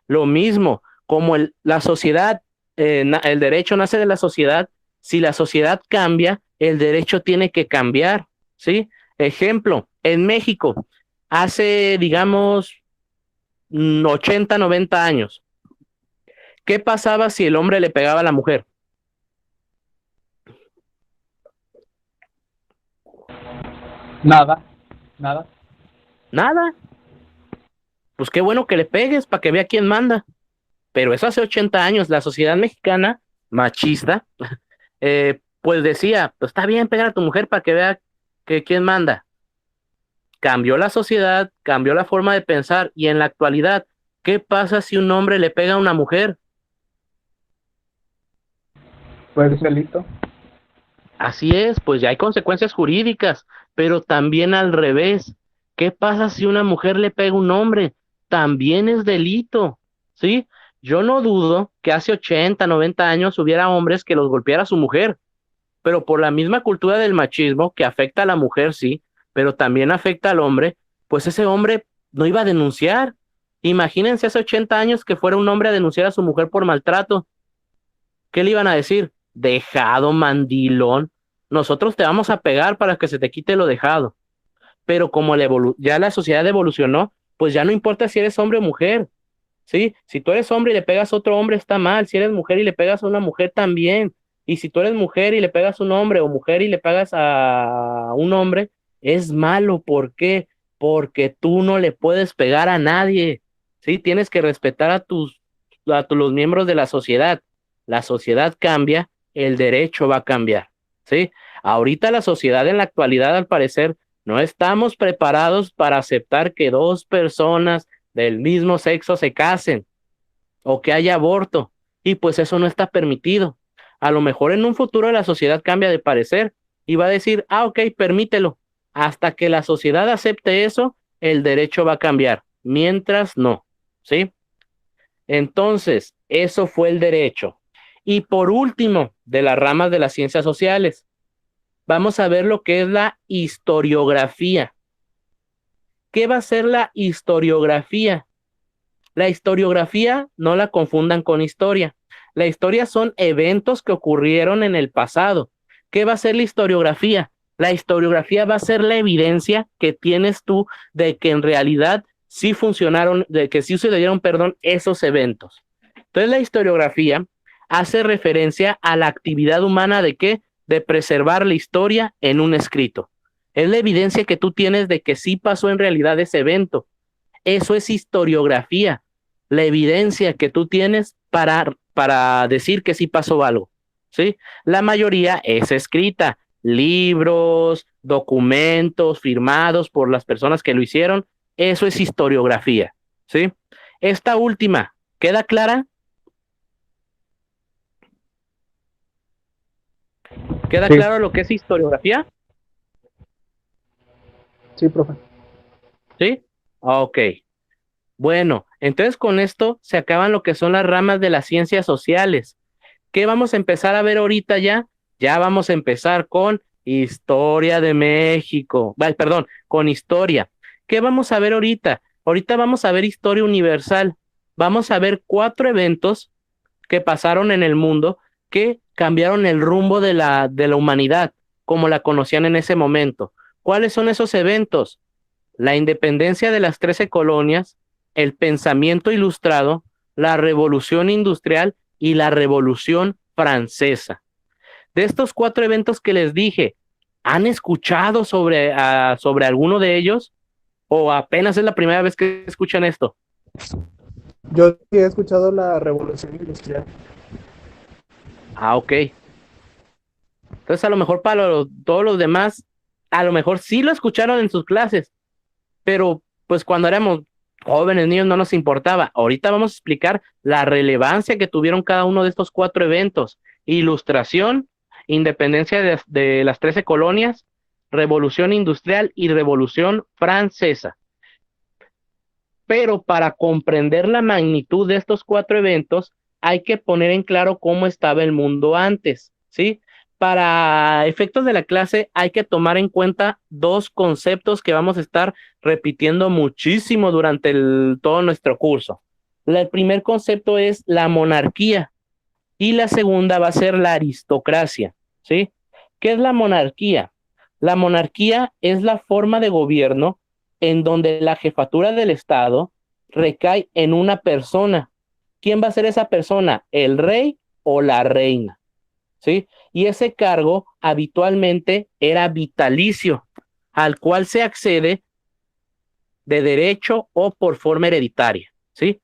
Lo mismo, como la sociedad, el derecho nace de la sociedad, si la sociedad cambia, el derecho tiene que cambiar, ¿sí? Ejemplo, en México, hace, digamos, 80, 90 años, ¿qué pasaba si el hombre le pegaba a la mujer? Nada, nada. Nada. Pues qué bueno que le pegues para que vea quién manda. Pero eso hace 80 años, la sociedad mexicana, machista, pues decía, pues está bien pegar a tu mujer para que vea que quién manda. Cambió la sociedad, cambió la forma de pensar y en la actualidad, ¿qué pasa si un hombre le pega a una mujer? Puede ser delito. Así es, pues ya hay consecuencias jurídicas, pero también al revés. ¿Qué pasa si una mujer le pega a un hombre? También es delito, ¿sí? Yo no dudo que hace 80, 90 años hubiera hombres que los golpeara a su mujer, pero por la misma cultura del machismo que afecta a la mujer, sí, pero también afecta al hombre, pues ese hombre no iba a denunciar. Imagínense hace 80 años que fuera un hombre a denunciar a su mujer por maltrato. ¿Qué le iban a decir? Dejado, mandilón. Nosotros te vamos a pegar para que se te quite lo dejado. Pero como ya la sociedad evolucionó, pues ya no importa si eres hombre o mujer, ¿sí? Si tú eres hombre y le pegas a otro hombre, está mal. Si eres mujer y le pegas a una mujer, también. Y si tú eres mujer y le pegas a un hombre o mujer y le pegas a un hombre, es malo. ¿Por qué? Porque tú no le puedes pegar a nadie, ¿sí? Tienes que respetar los miembros de la sociedad. La sociedad cambia, el derecho va a cambiar, ¿sí? Ahorita la sociedad en la actualidad, al parecer, no estamos preparados para aceptar que dos personas del mismo sexo se casen o que haya aborto, y pues eso no está permitido. A lo mejor en un futuro la sociedad cambia de parecer y va a decir, ah, ok, permítelo. Hasta que la sociedad acepte eso, el derecho va a cambiar. Mientras no, ¿sí? Entonces, eso fue el derecho. Y por último, de las ramas de las ciencias sociales, vamos a ver lo que es la historiografía. ¿Qué va a ser la historiografía? La historiografía no la confundan con historia. La historia son eventos que ocurrieron en el pasado. ¿Qué va a ser la historiografía? La historiografía va a ser la evidencia que tienes tú de que en realidad sí funcionaron, de que sí sucedieron, perdón, esos eventos. Entonces la historiografía hace referencia a la actividad humana de qué? De preservar la historia en un escrito. Es la evidencia que tú tienes de que sí pasó en realidad ese evento. Eso es historiografía, la evidencia que tú tienes para decir que sí pasó algo, ¿sí? La mayoría es escrita, libros, documentos firmados por las personas que lo hicieron, eso es historiografía, ¿sí? Esta última, ¿queda clara? ¿Queda Sí, claro lo que es historiografía? sí, profe. ¿Sí? Ok. Bueno, entonces con esto se acaban lo que son las ramas de las ciencias sociales. ¿Qué vamos a empezar a ver ahorita ya? Ya vamos a empezar con historia de México. Perdón, con historia. ¿Qué vamos a ver ahorita? Ahorita vamos a ver historia universal. Vamos a ver 4 eventos que pasaron en el mundo que cambiaron el rumbo de la humanidad, como la conocían en ese momento. ¿Cuáles son esos eventos? La independencia de las 13 colonias, el pensamiento ilustrado, la revolución industrial y la revolución francesa. De estos 4 eventos que les dije, ¿han escuchado sobre alguno de ellos? ¿O apenas es la primera vez que escuchan esto? Yo sí he escuchado la revolución industrial. Ah, ok. Entonces a lo mejor para todos los demás, a lo mejor sí lo escucharon en sus clases, pero pues cuando éramos jóvenes, niños, no nos importaba. Ahorita vamos a explicar la relevancia que tuvieron cada uno de estos 4 eventos. Ilustración, independencia de las 13 colonias, revolución industrial y revolución francesa. Pero para comprender la magnitud de estos 4 eventos, hay que poner en claro cómo estaba el mundo antes, ¿sí? Para efectos de la clase hay que tomar en cuenta 2 conceptos que vamos a estar repitiendo muchísimo durante todo nuestro curso. El primer concepto es la monarquía y la segunda va a ser la aristocracia, ¿sí? ¿Qué es la monarquía? La monarquía es la forma de gobierno en donde la jefatura del Estado recae en una persona. ¿Quién va a ser esa persona? ¿El rey o la reina? ¿Sí? Y ese cargo habitualmente era vitalicio, al cual se accede de derecho o por forma hereditaria, ¿sí?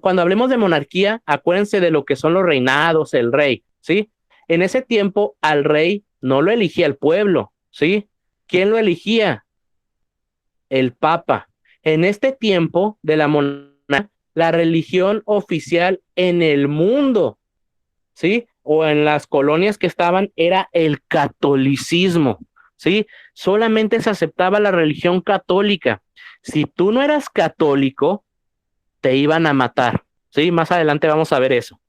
Cuando hablemos de monarquía, acuérdense de lo que son los reinados, el rey, ¿sí? En ese tiempo, al rey no lo elegía el pueblo, ¿sí? ¿Quién lo elegía? El papa. En este tiempo de la monarquía, la religión oficial en el mundo, ¿sí? O en las colonias que estaban, era el catolicismo, ¿sí? Solamente se aceptaba la religión católica. Si tú no eras católico, te iban a matar, ¿sí? Más adelante vamos a ver eso.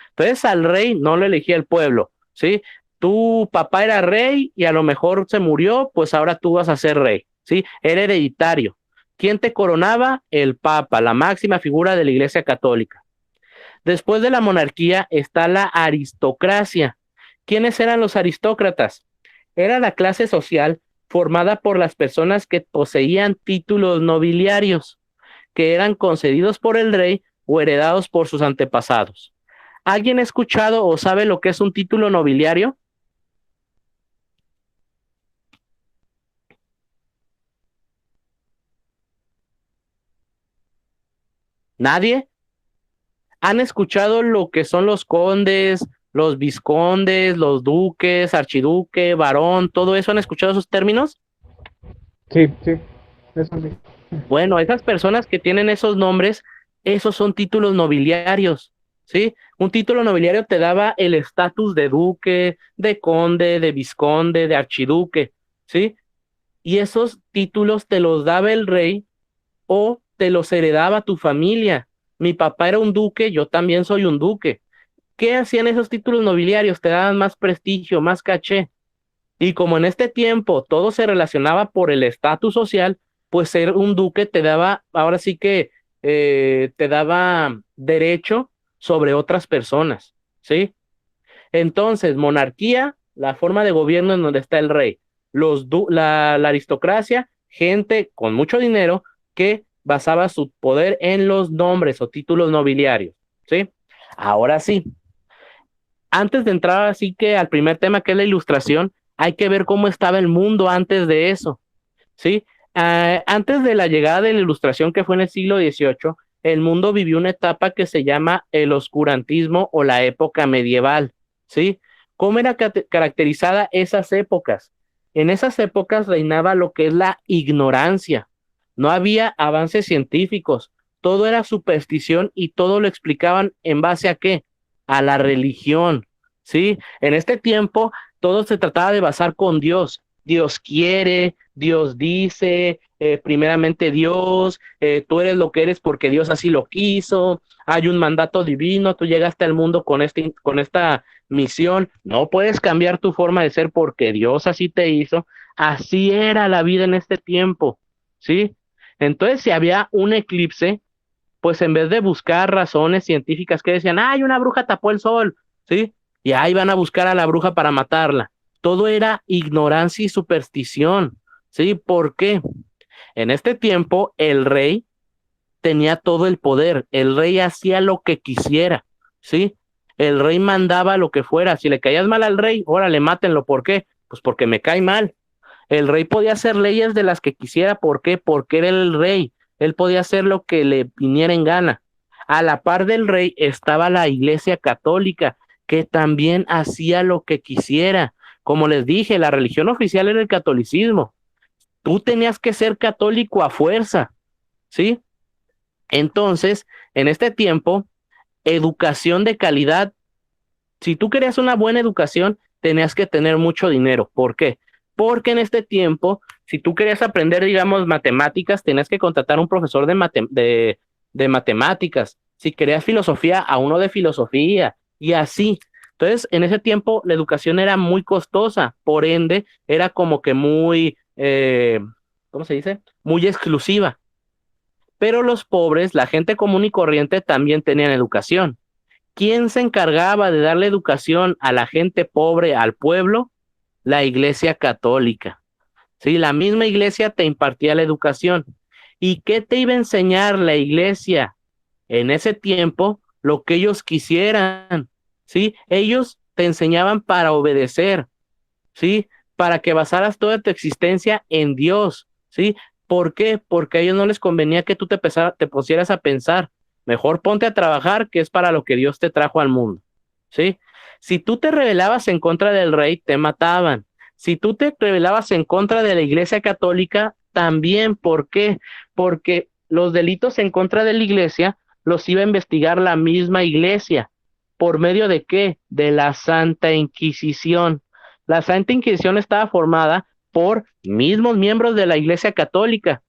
Entonces al rey no lo elegía el pueblo, ¿sí? Tu papá era rey y a lo mejor se murió, pues ahora tú vas a ser rey, ¿sí? Era hereditario. ¿Quién te coronaba? El papa, la máxima figura de la Iglesia Católica. Después de la monarquía está la aristocracia. ¿Quiénes eran los aristócratas? Era la clase social formada por las personas que poseían títulos nobiliarios, que eran concedidos por el rey o heredados por sus antepasados. ¿Alguien ha escuchado o sabe lo que es un título nobiliario? ¿Nadie? ¿Han escuchado lo que son los condes, los vizcondes, los duques, archiduque, varón, todo eso? ¿Han escuchado esos términos? Sí, sí, eso sí. Bueno, esas personas que tienen esos nombres, esos son títulos nobiliarios, ¿sí? Un título nobiliario te daba el estatus de duque, de conde, de vizconde, de archiduque, ¿sí? Y esos títulos te los daba el rey o te los heredaba tu familia. Mi papá era un duque, yo también soy un duque. ¿Qué hacían esos títulos nobiliarios? Te daban más prestigio, más caché. Y como en este tiempo todo se relacionaba por el estatus social, pues ser un duque te daba, ahora sí que te daba derecho sobre otras personas, ¿sí? Entonces, monarquía, la forma de gobierno en donde está el rey. La aristocracia, gente con mucho dinero que basaba su poder en los nombres o títulos nobiliarios, ¿sí? Ahora sí, antes de entrar así que al primer tema que es la ilustración, hay que ver cómo estaba el mundo antes de eso, ¿sí? Antes de la llegada de la ilustración que fue en el siglo XVIII, el mundo vivió una etapa que se llama el oscurantismo o la época medieval, ¿sí? ¿Cómo era caracterizada esas épocas? En esas épocas reinaba lo que es la ignorancia, no había avances científicos, todo era superstición y todo lo explicaban en base a qué? A la religión, ¿sí? En este tiempo todo se trataba de basar con Dios. Dios quiere, Dios dice, primeramente Dios, tú eres lo que eres porque Dios así lo quiso, hay un mandato divino, tú llegaste al mundo con esta misión, no puedes cambiar tu forma de ser porque Dios así te hizo, así era la vida en este tiempo, ¿sí? Entonces, si había un eclipse, pues en vez de buscar razones científicas que decían, ay, una bruja tapó el sol, ¿sí? Y ahí van a buscar a la bruja para matarla. Todo era ignorancia y superstición, ¿sí? ¿Por qué? En este tiempo el rey tenía todo el poder, el rey hacía lo que quisiera, ¿sí? El rey mandaba lo que fuera, si le caías mal al rey, órale, mátenlo, ¿por qué? Pues porque me cae mal. El rey podía hacer leyes de las que quisiera, ¿por qué? Porque era el rey, él podía hacer lo que le viniera en gana. A la par del rey estaba la iglesia católica, que también hacía lo que quisiera. Como les dije, la religión oficial era el catolicismo. Tú tenías que ser católico a fuerza, ¿sí? Entonces, en este tiempo, educación de calidad, si tú querías una buena educación, tenías que tener mucho dinero. ¿Por qué? Porque en este tiempo, si tú querías aprender, digamos, matemáticas, tenías que contratar a un profesor de matemáticas. Si querías filosofía, a uno de filosofía, y así. Entonces, en ese tiempo, la educación era muy costosa, por ende, era como que muy, ¿cómo se dice? Muy exclusiva. Pero los pobres, la gente común y corriente, también tenían educación. ¿Quién se encargaba de darle educación a la gente pobre, al pueblo? La Iglesia Católica. Sí, la misma iglesia te impartía la educación. ¿Y qué te iba a enseñar la iglesia en ese tiempo? Lo que ellos quisieran. Sí, ellos te enseñaban para obedecer, ¿sí? Para que basaras toda tu existencia en Dios, ¿sí? ¿Por qué? Porque a ellos no les convenía que tú te pusieras a pensar. Mejor ponte a trabajar, que es para lo que Dios te trajo al mundo, ¿sí? Si tú te rebelabas en contra del rey, te mataban. Si tú te rebelabas en contra de la iglesia católica, también. ¿Por qué? Porque los delitos en contra de la iglesia los iba a investigar la misma iglesia. ¿Por medio de qué? De la Santa Inquisición. La Santa Inquisición estaba formada por mismos miembros de la Iglesia Católica.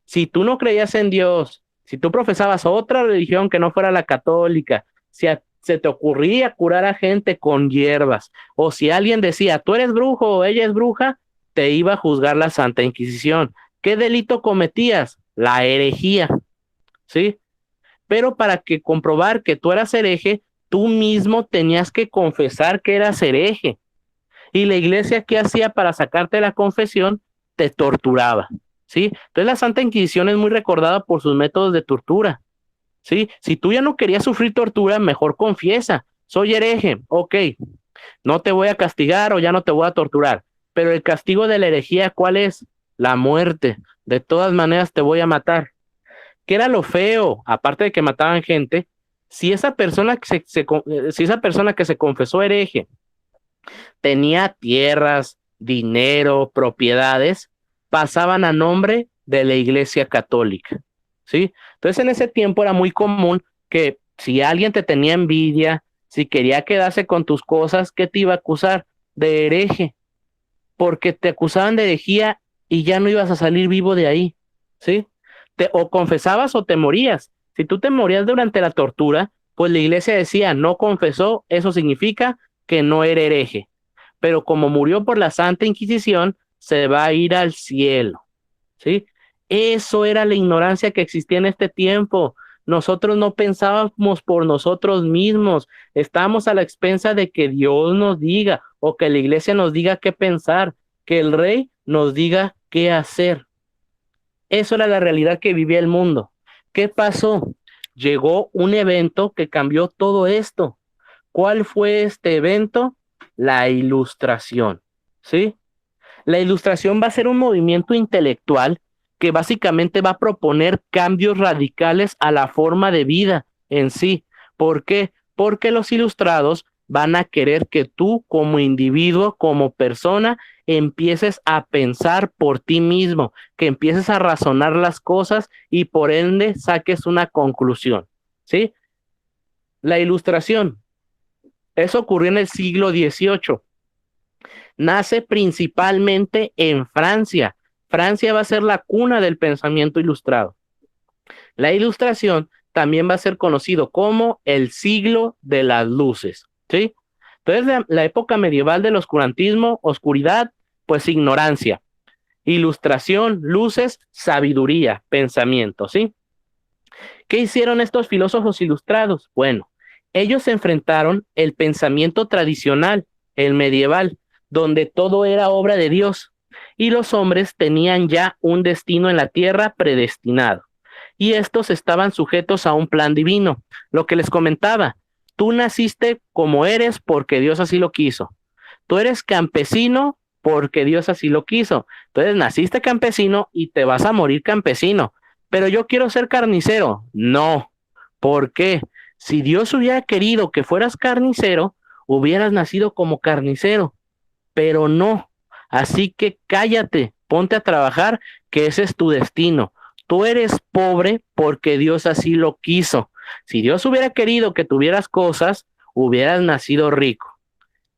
Si tú no creías en Dios, si tú profesabas otra religión que no fuera la católica, si se te ocurría curar a gente con hierbas, o si alguien decía, tú eres brujo o ella es bruja, te iba a juzgar la Santa Inquisición. ¿Qué delito cometías? La herejía, ¿sí? Pero para que comprobar que tú eras hereje, tú mismo tenías que confesar que eras hereje. Y la iglesia, ¿qué hacía para sacarte la confesión? Te torturaba, ¿sí? Entonces la Santa Inquisición es muy recordada por sus métodos de tortura, ¿sí? Si tú ya no querías sufrir tortura, mejor confiesa, soy hereje, ok, no te voy a castigar o ya no te voy a torturar, pero el castigo de la herejía, ¿cuál es? La muerte, de todas maneras te voy a matar. ¿Qué era lo feo? Aparte de que mataban gente, si esa persona si esa persona que se confesó hereje tenía tierras, dinero, propiedades, pasaban a nombre de la Iglesia Católica, ¿sí? Entonces en ese tiempo era muy común que si alguien te tenía envidia, si quería quedarse con tus cosas, ¿qué te iba a acusar? De hereje, porque te acusaban de herejía y ya no ibas a salir vivo de ahí, ¿sí? O confesabas o te morías. Si tú te morías durante la tortura, pues la iglesia decía, no confesó, eso significa que no era hereje, pero como murió por la Santa Inquisición, se va a ir al cielo, ¿sí? Eso era la ignorancia que existía en este tiempo. Nosotros no pensábamos por nosotros mismos, estábamos a la expensa de que Dios nos diga o que la iglesia nos diga qué pensar, que el rey nos diga qué hacer. Eso era la realidad que vivía el mundo. ¿Qué pasó? Llegó un evento que cambió todo esto. ¿Cuál fue este evento? La Ilustración, ¿sí? La Ilustración va a ser un movimiento intelectual que básicamente va a proponer cambios radicales a la forma de vida en sí. ¿Por qué? Porque los ilustrados van a querer que tú como individuo, como persona, empieces a pensar por ti mismo, que empieces a razonar las cosas y por ende saques una conclusión, ¿sí? La Ilustración, eso ocurrió en el siglo XVIII. nace principalmente en Francia. Francia va a ser la cuna del pensamiento ilustrado. La ilustración también va a ser conocido como el siglo de las luces, ¿sí? Entonces, la época medieval del oscurantismo, oscuridad, pues ignorancia. Ilustración, luces, sabiduría, pensamiento, ¿sí? ¿Qué hicieron estos filósofos ilustrados? Bueno, ellos enfrentaron el pensamiento tradicional, el medieval, donde todo era obra de Dios y los hombres tenían ya un destino en la tierra predestinado. Y estos estaban sujetos a un plan divino. Lo que les comentaba, tú naciste como eres porque Dios así lo quiso. Tú eres campesino porque Dios así lo quiso. Entonces naciste campesino y te vas a morir campesino. Pero yo quiero ser carnicero. No. ¿Por qué? Si Dios hubiera querido que fueras carnicero, hubieras nacido como carnicero. Pero no. Así que cállate, ponte a trabajar, que ese es tu destino. Tú eres pobre porque Dios así lo quiso. Si Dios hubiera querido que tuvieras cosas, hubieras nacido rico.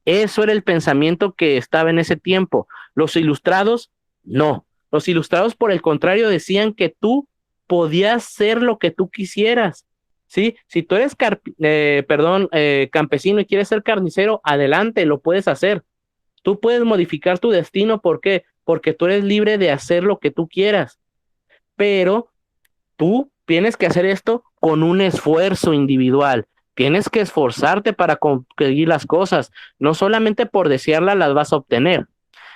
Eso era el pensamiento que estaba en ese tiempo. Los ilustrados, no. Los ilustrados, por el contrario, decían que tú podías ser lo que tú quisieras. ¿Sí? Si tú eres campesino y quieres ser carnicero, adelante, lo puedes hacer. Tú puedes modificar tu destino. ¿Por qué? Porque tú eres libre de hacer lo que tú quieras. Pero tú tienes que hacer esto con un esfuerzo individual. Tienes que esforzarte para conseguir las cosas. No solamente por desearlas las vas a obtener.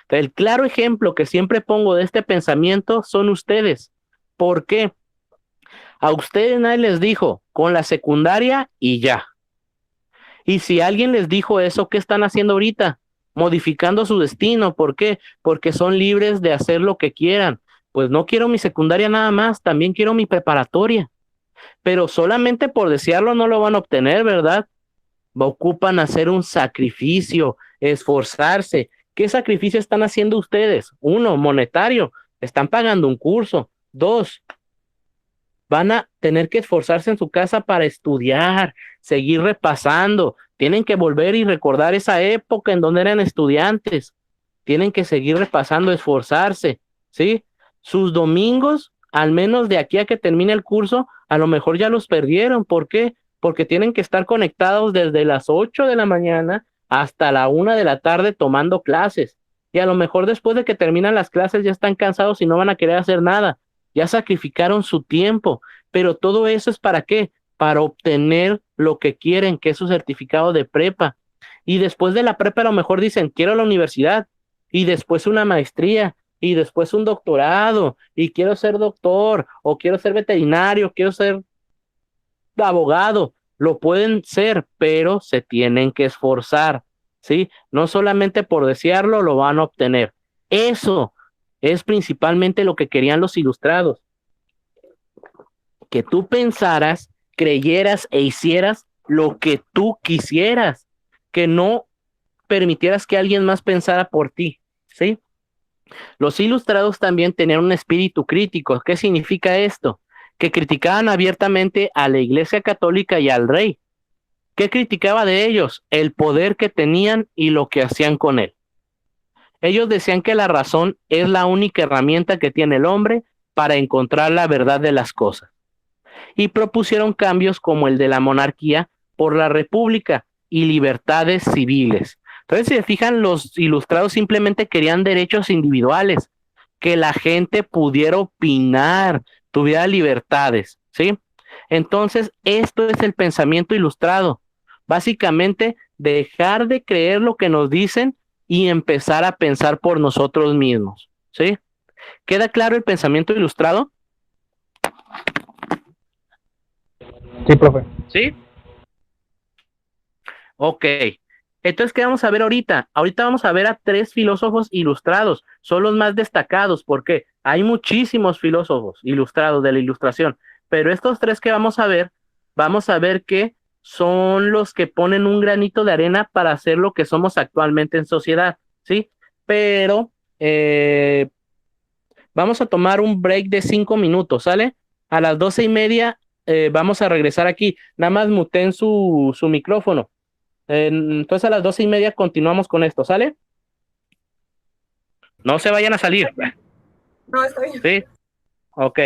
El claro ejemplo que siempre pongo de este pensamiento son ustedes. ¿Por qué? A ustedes nadie les dijo con la secundaria y ya. Y si alguien les dijo eso, ¿qué están haciendo ahorita? Modificando su destino. ¿Por qué? Porque son libres de hacer lo que quieran. Pues no quiero mi secundaria nada más, también quiero mi preparatoria. Pero solamente por desearlo no lo van a obtener, ¿verdad? Ocupan hacer un sacrificio, esforzarse. ¿Qué sacrificio están haciendo ustedes? Uno, monetario, están pagando un curso. Dos, van a tener que esforzarse en su casa para estudiar, seguir repasando. Tienen que volver y recordar esa época en donde eran estudiantes. Tienen que seguir repasando, esforzarse, ¿sí? Sus domingos, al menos de aquí a que termine el curso, a lo mejor ya los perdieron. ¿Por qué? Porque tienen que estar conectados desde las 8 de la mañana hasta la 1 de la tarde tomando clases. Y a lo mejor después de que terminan las clases ya están cansados y no van a querer hacer nada. Ya sacrificaron su tiempo. Pero todo eso es ¿para qué? Para obtener lo que quieren, que es su certificado de prepa. Y después de la prepa a lo mejor dicen, quiero la universidad. Y después una maestría. Y después un doctorado. Y quiero ser doctor. O quiero ser veterinario. Quiero ser abogado. Lo pueden ser, pero se tienen que esforzar, ¿sí? No solamente por desearlo lo van a obtener. Eso es principalmente lo que querían los ilustrados. Que tú pensaras, creyeras e hicieras lo que tú quisieras. Que no permitieras que alguien más pensara por ti, ¿sí? Los ilustrados también tenían un espíritu crítico. ¿Qué significa esto? Que criticaban abiertamente a la Iglesia Católica y al rey. ¿Qué criticaba de ellos? El poder que tenían y lo que hacían con él. Ellos decían que la razón es la única herramienta que tiene el hombre para encontrar la verdad de las cosas. Y propusieron cambios como el de la monarquía por la república y libertades civiles. Entonces, si se fijan, los ilustrados simplemente querían derechos individuales, que la gente pudiera opinar, tuviera libertades, ¿sí? Entonces, esto es el pensamiento ilustrado. Básicamente, dejar de creer lo que nos dicen y empezar a pensar por nosotros mismos, ¿sí? ¿Queda claro el pensamiento ilustrado? Sí, profe. ¿Sí? Ok. Entonces, ¿qué vamos a ver ahorita? Ahorita vamos a ver a 3 filósofos ilustrados. Son los más destacados porque hay muchísimos filósofos ilustrados de la ilustración. Pero estos 3 que vamos a ver que son los que ponen un granito de arena para hacer lo que somos actualmente en sociedad, ¿sí? Pero vamos a tomar un break de 5 minutos, ¿sale? A las 12:30 vamos a regresar aquí. Nada más muten su micrófono. Entonces a las 12:30 continuamos con esto, ¿sale? No se vayan a salir. No, está bien. ¿Sí? Ok.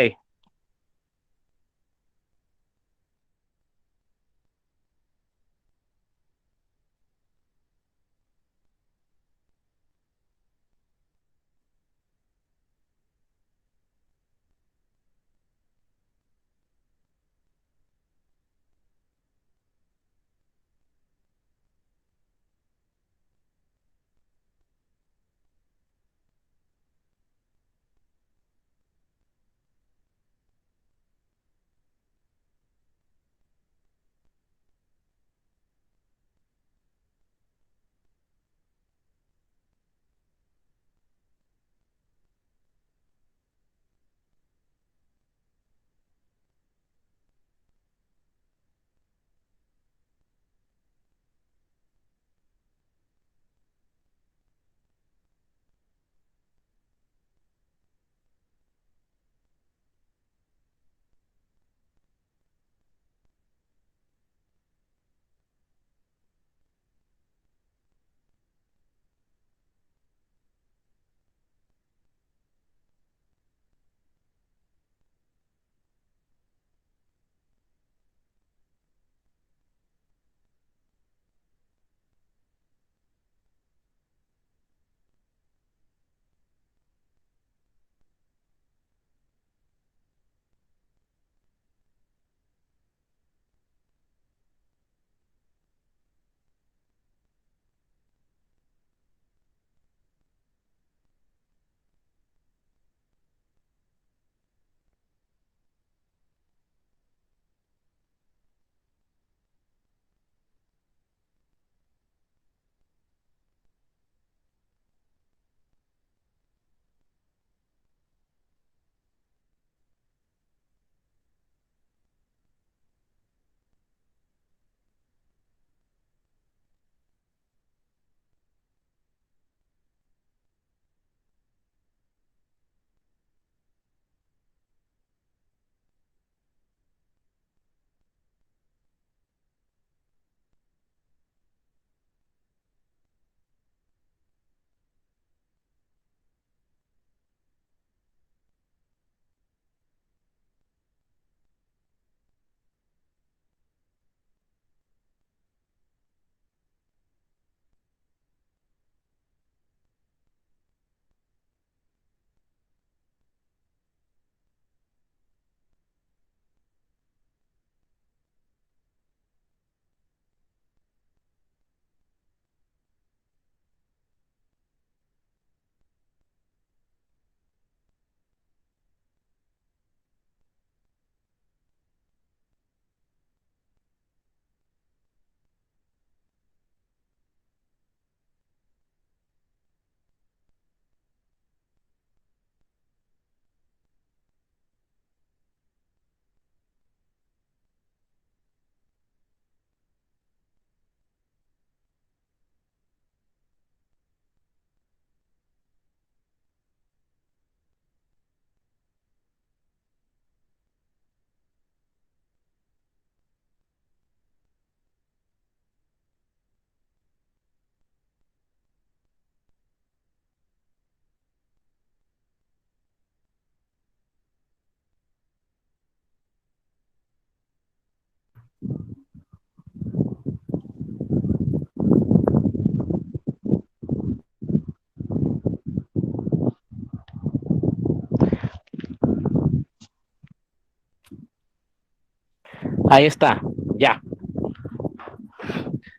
Ahí está. Ya.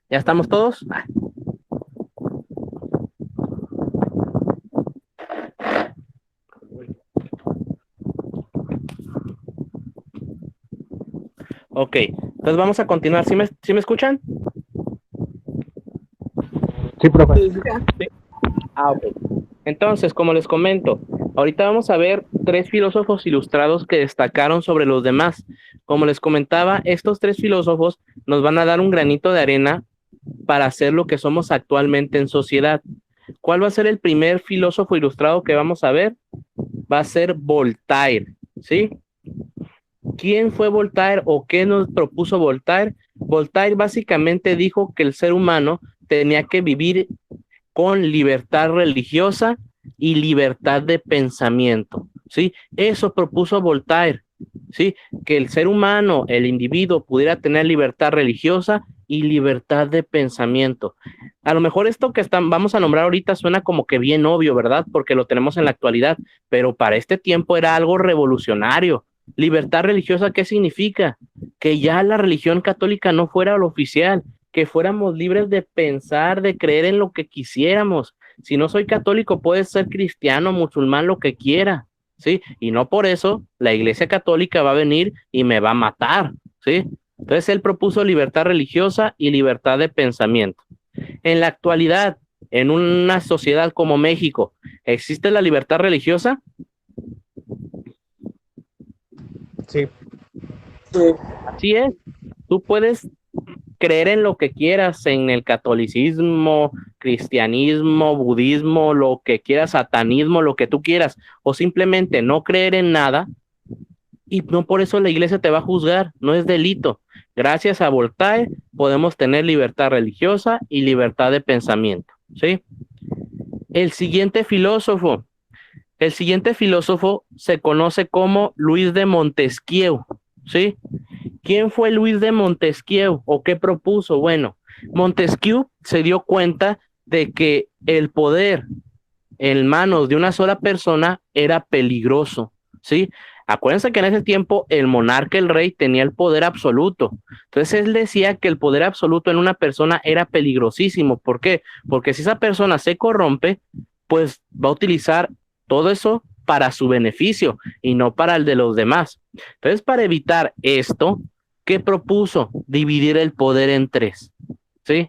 ¿Ya estamos todos? Ok. Entonces vamos a continuar. ¿Sí me escuchan? Sí, profe. Ok. Entonces, como les comento, ahorita vamos a ver tres filósofos ilustrados que destacaron sobre los demás. Como les comentaba, estos tres filósofos nos van a dar un granito de arena para hacer lo que somos actualmente en sociedad. ¿Cuál va a ser el primer filósofo ilustrado que vamos a ver? Va a ser Voltaire, ¿sí? ¿Quién fue Voltaire o qué nos propuso Voltaire? Voltaire básicamente dijo que el ser humano tenía que vivir con libertad religiosa, y libertad de pensamiento, ¿sí? Eso propuso Voltaire, ¿sí? Que el ser humano, el individuo, pudiera tener libertad religiosa y libertad de pensamiento. A lo mejor esto que vamos a nombrar ahorita suena como que bien obvio, ¿verdad? Porque lo tenemos en la actualidad, pero para este tiempo era algo revolucionario. Libertad religiosa, ¿qué significa? Que ya la religión católica no fuera lo oficial, que fuéramos libres de pensar, de creer en lo que quisiéramos. Si no soy católico, puedes ser cristiano, musulmán, lo que quiera, ¿sí? Y no por eso la Iglesia Católica va a venir y me va a matar, ¿sí? Entonces él propuso libertad religiosa y libertad de pensamiento. En la actualidad, en una sociedad como México, ¿existe la libertad religiosa? Sí. Así es. Tú puedes creer en lo que quieras, en el catolicismo, cristianismo, budismo, lo que quieras, satanismo, lo que tú quieras, o simplemente no creer en nada, y no por eso la iglesia te va a juzgar, no es delito. Gracias a Voltaire podemos tener libertad religiosa y libertad de pensamiento, ¿sí? El siguiente filósofo se conoce como Luis de Montesquieu, ¿sí? ¿Quién fue Luis de Montesquieu o qué propuso? Bueno, Montesquieu se dio cuenta de que el poder en manos de una sola persona era peligroso, ¿sí? Acuérdense que en ese tiempo el monarca, el rey, tenía el poder absoluto. Entonces él decía que el poder absoluto en una persona era peligrosísimo. ¿Por qué? Porque si esa persona se corrompe, pues va a utilizar todo eso para su beneficio y no para el de los demás. Entonces, para evitar esto, ¿qué propuso? Dividir el poder en tres, ¿sí?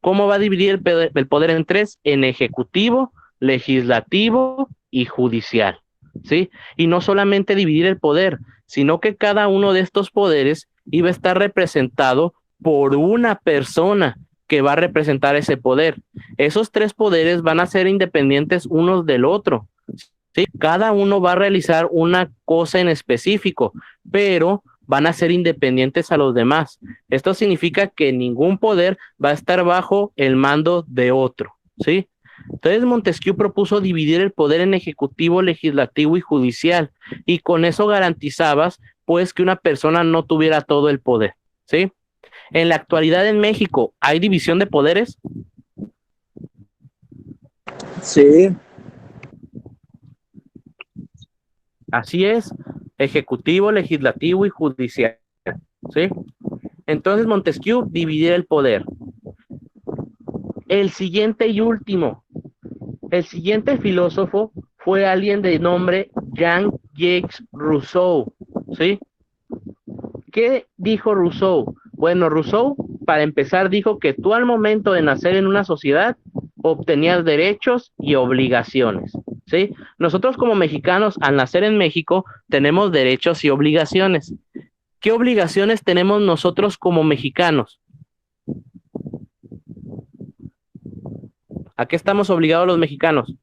¿Cómo va a dividir el poder en tres? En ejecutivo, legislativo y judicial, ¿sí? Y no solamente dividir el poder, sino que cada uno de estos poderes iba a estar representado por una persona que va a representar ese poder. Esos tres poderes van a ser independientes unos del otro, ¿sí? Cada uno va a realizar una cosa en específico, pero van a ser independientes a los demás. Esto significa que ningún poder va a estar bajo el mando de otro, ¿sí? Entonces Montesquieu propuso dividir el poder en ejecutivo, legislativo y judicial, y con eso garantizabas pues que una persona no tuviera todo el poder, ¿sí? En la actualidad en México, ¿hay división de poderes? Sí. Así es, ejecutivo, legislativo y judicial, ¿sí? Entonces Montesquieu dividir el poder. El siguiente filósofo fue alguien de nombre Jean-Jacques Rousseau, ¿sí? ¿Qué dijo Rousseau? Bueno, Rousseau, para empezar, dijo que tú al momento de nacer en una sociedad obtenías derechos y obligaciones, ¿sí? Nosotros como mexicanos, al nacer en México, tenemos derechos y obligaciones. ¿Qué obligaciones tenemos nosotros como mexicanos? ¿A qué estamos obligados los mexicanos?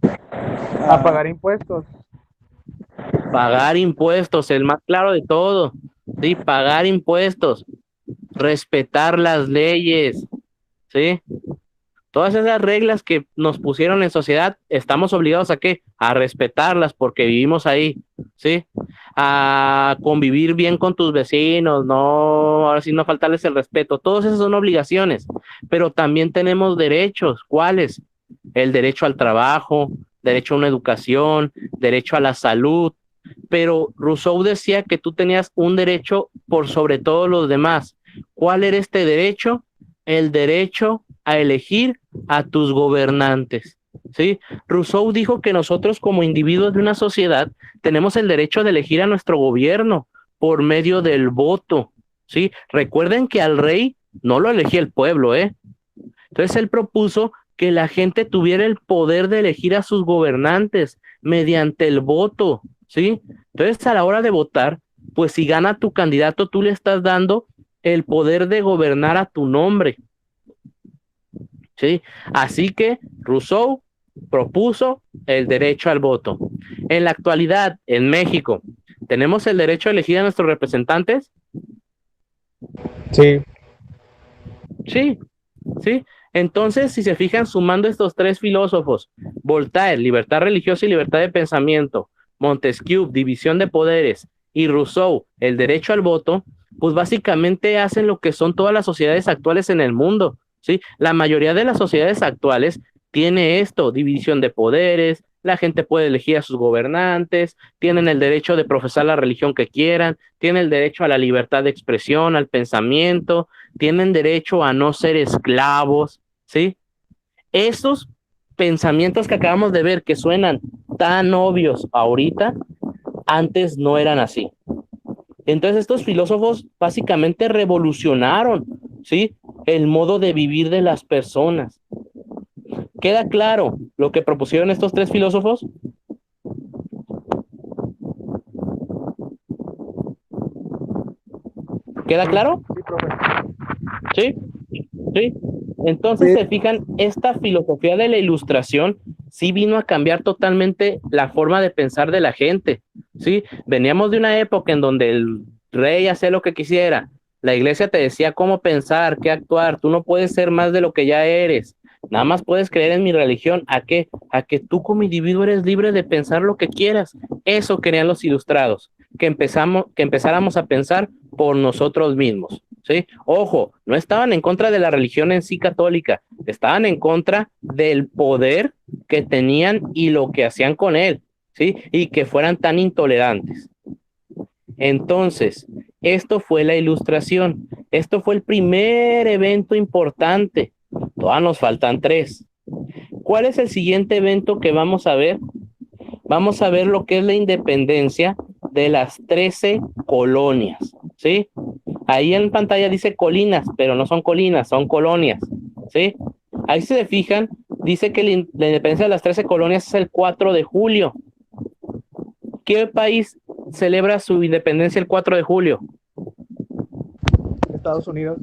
A pagar impuestos. Pagar impuestos, el más claro de todo, ¿sí? Pagar impuestos, respetar las leyes, ¿sí? Todas esas reglas que nos pusieron en sociedad, estamos obligados a ¿qué? A respetarlas porque vivimos ahí, ¿sí? A convivir bien con tus vecinos, no, ahora sí no faltarles el respeto. Todas esas son obligaciones, pero también tenemos derechos. ¿Cuáles? El derecho al trabajo, derecho a una educación, derecho a la salud. Pero Rousseau decía que tú tenías un derecho por sobre todos los demás. ¿Cuál era este derecho? El derecho a elegir a tus gobernantes, ¿sí? Rousseau dijo que nosotros como individuos de una sociedad tenemos el derecho de elegir a nuestro gobierno por medio del voto, ¿sí? Recuerden que al rey no lo elegía el pueblo, ¿eh? Entonces él propuso que la gente tuviera el poder de elegir a sus gobernantes mediante el voto, ¿sí? Entonces a la hora de votar, pues si gana tu candidato, tú le estás dando el poder de gobernar a tu nombre, ¿sí? Así que Rousseau propuso el derecho al voto. En la actualidad, en México, ¿tenemos el derecho a elegir a nuestros representantes? Sí. Sí, sí. Entonces, si se fijan, sumando estos tres filósofos, Voltaire, libertad religiosa y libertad de pensamiento, Montesquieu, división de poderes, y Rousseau, el derecho al voto, pues básicamente hacen lo que son todas las sociedades actuales en el mundo, ¿sí? La mayoría de las sociedades actuales tiene esto, división de poderes, la gente puede elegir a sus gobernantes, tienen el derecho de profesar la religión que quieran, tienen el derecho a la libertad de expresión, al pensamiento, tienen derecho a no ser esclavos, ¿sí? Esos pensamientos que acabamos de ver que suenan tan obvios ahorita, antes no eran así. Entonces estos filósofos básicamente revolucionaron, ¿sí? El modo de vivir de las personas. ¿Queda claro lo que propusieron estos tres filósofos? ¿Queda claro? Sí, profe. ¿Sí? ¿Sí? Entonces, Sí. se fijan, esta filosofía de la ilustración sí vino a cambiar totalmente la forma de pensar de la gente, ¿sí? Veníamos de una época en donde el rey hacía lo que quisiera, la iglesia te decía cómo pensar, qué actuar, tú no puedes ser más de lo que ya eres, nada más puedes creer en mi religión. ¿A qué? A que tú como individuo eres libre de pensar lo que quieras. Eso querían los ilustrados, que empezáramos a pensar por nosotros mismos. ¿Sí? Ojo, no estaban en contra de la religión en sí católica, estaban en contra del poder que tenían y lo que hacían con él, ¿sí? Y que fueran tan intolerantes. Entonces, esto fue la ilustración, esto fue el primer evento importante, todavía nos faltan tres. ¿Cuál es el siguiente evento que vamos a ver? Vamos a ver lo que es la independencia de las 13 colonias, ¿sí? Ahí en pantalla dice colinas, pero no son colinas, son colonias, ¿sí? Ahí si se fijan, dice que la independencia de las 13 colonias es el 4 de julio. ¿Qué país celebra su independencia el 4 de julio? Estados Unidos.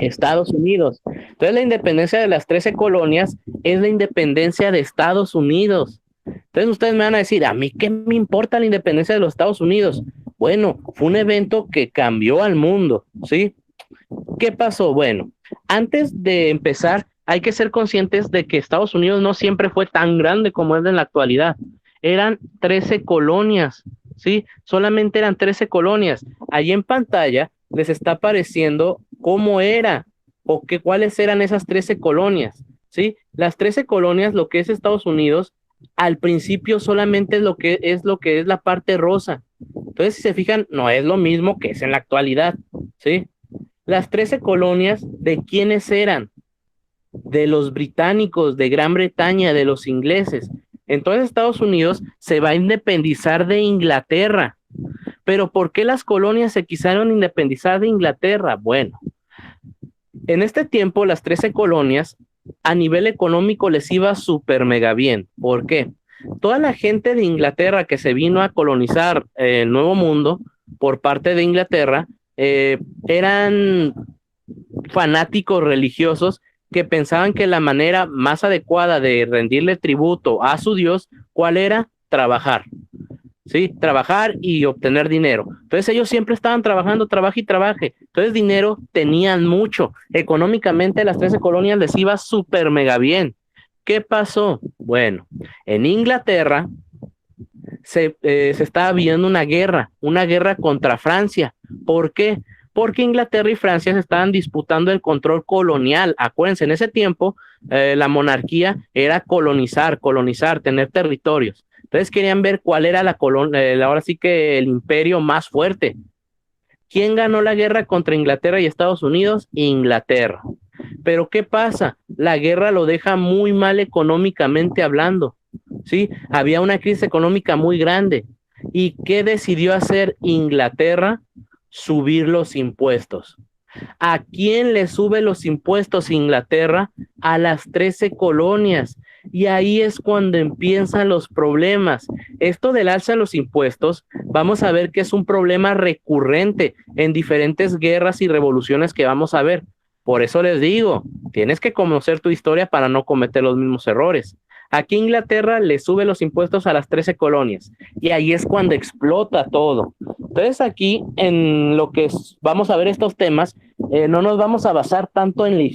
Estados Unidos. Entonces la independencia de las 13 colonias es la independencia de Estados Unidos. Entonces ustedes me van a decir, ¿a mí qué me importa la independencia de los Estados Unidos? Bueno, fue un evento que cambió al mundo, ¿sí? ¿Qué pasó? Bueno, antes de empezar, hay que ser conscientes de que Estados Unidos no siempre fue tan grande como es en la actualidad. Eran 13 colonias, ¿sí? Solamente eran 13 colonias. Allí en pantalla les está apareciendo cómo era o que, cuáles eran esas 13 colonias, ¿sí? Las 13 colonias, lo que es Estados Unidos, al principio solamente es lo que es la parte rosa. Entonces, si se fijan, no es lo mismo que es en la actualidad, ¿sí? Las 13 colonias, ¿de quiénes eran? De los británicos, de Gran Bretaña, de los ingleses. Entonces Estados Unidos se va a independizar de Inglaterra. Pero ¿por qué las colonias se quisieron independizar de Inglaterra? Bueno, en este tiempo las 13 colonias a nivel económico les iba súper mega bien. ¿Por qué? Toda la gente de Inglaterra que se vino a colonizar el Nuevo Mundo por parte de Inglaterra eran fanáticos religiosos que pensaban que la manera más adecuada de rendirle tributo a su Dios, ¿cuál era? Trabajar, ¿sí? Trabajar y obtener dinero. Entonces ellos siempre estaban trabajando, trabaje y trabaje. Entonces dinero tenían mucho. Económicamente las 13 colonias les iba súper mega bien. ¿Qué pasó? Bueno, en Inglaterra se estaba viendo una guerra contra Francia. ¿Por qué? Porque Inglaterra y Francia se estaban disputando el control colonial. Acuérdense, en ese tiempo la monarquía era colonizar, tener territorios. Entonces querían ver cuál era ahora sí que el imperio más fuerte. ¿Quién ganó la guerra contra Inglaterra y Estados Unidos? Inglaterra. Pero ¿qué pasa? La guerra lo deja muy mal económicamente hablando, ¿sí? Había una crisis económica muy grande. ¿Y qué decidió hacer Inglaterra? Subir los impuestos. ¿A quién le sube los impuestos Inglaterra? A las 13 colonias. Y ahí es cuando empiezan los problemas. Esto del alza de los impuestos, vamos a ver que es un problema recurrente en diferentes guerras y revoluciones que vamos a ver. Por eso les digo, tienes que conocer tu historia para no cometer los mismos errores. Aquí Inglaterra le sube los impuestos a las 13 colonias y ahí es cuando explota todo. Entonces aquí en lo que vamos a ver estos temas, no nos vamos a basar tanto en la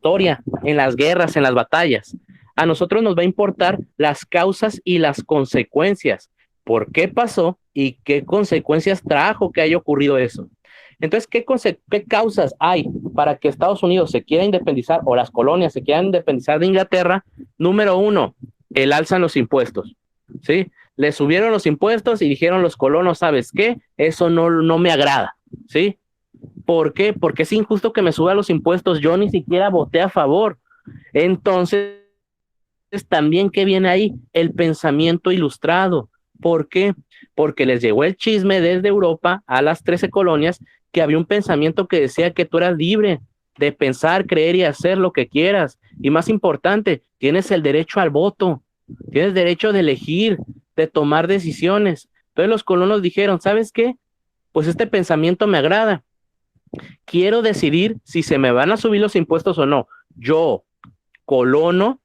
historia, en las guerras, en las batallas. A nosotros nos va a importar las causas y las consecuencias. ¿Por qué pasó y qué consecuencias trajo que haya ocurrido eso? Entonces, ¿qué causas hay para que Estados Unidos se quiera independizar o las colonias se quieran independizar de Inglaterra? Número uno, el alza en los impuestos, ¿sí? Le subieron los impuestos y dijeron los colonos, ¿sabes qué? Eso no me agrada, ¿sí? ¿Por qué? Porque es injusto que me suba los impuestos, yo ni siquiera voté a favor. Entonces, también, ¿qué viene ahí? El pensamiento ilustrado. ¿Por qué? Porque les llegó el chisme desde Europa a las 13 colonias que había un pensamiento que decía que tú eras libre de pensar, creer y hacer lo que quieras. Y más importante, tienes el derecho al voto, tienes derecho de elegir, de tomar decisiones. Entonces los colonos dijeron, ¿sabes qué? Pues este pensamiento me agrada. Quiero decidir si se me van a subir los impuestos o no. Yo, colono,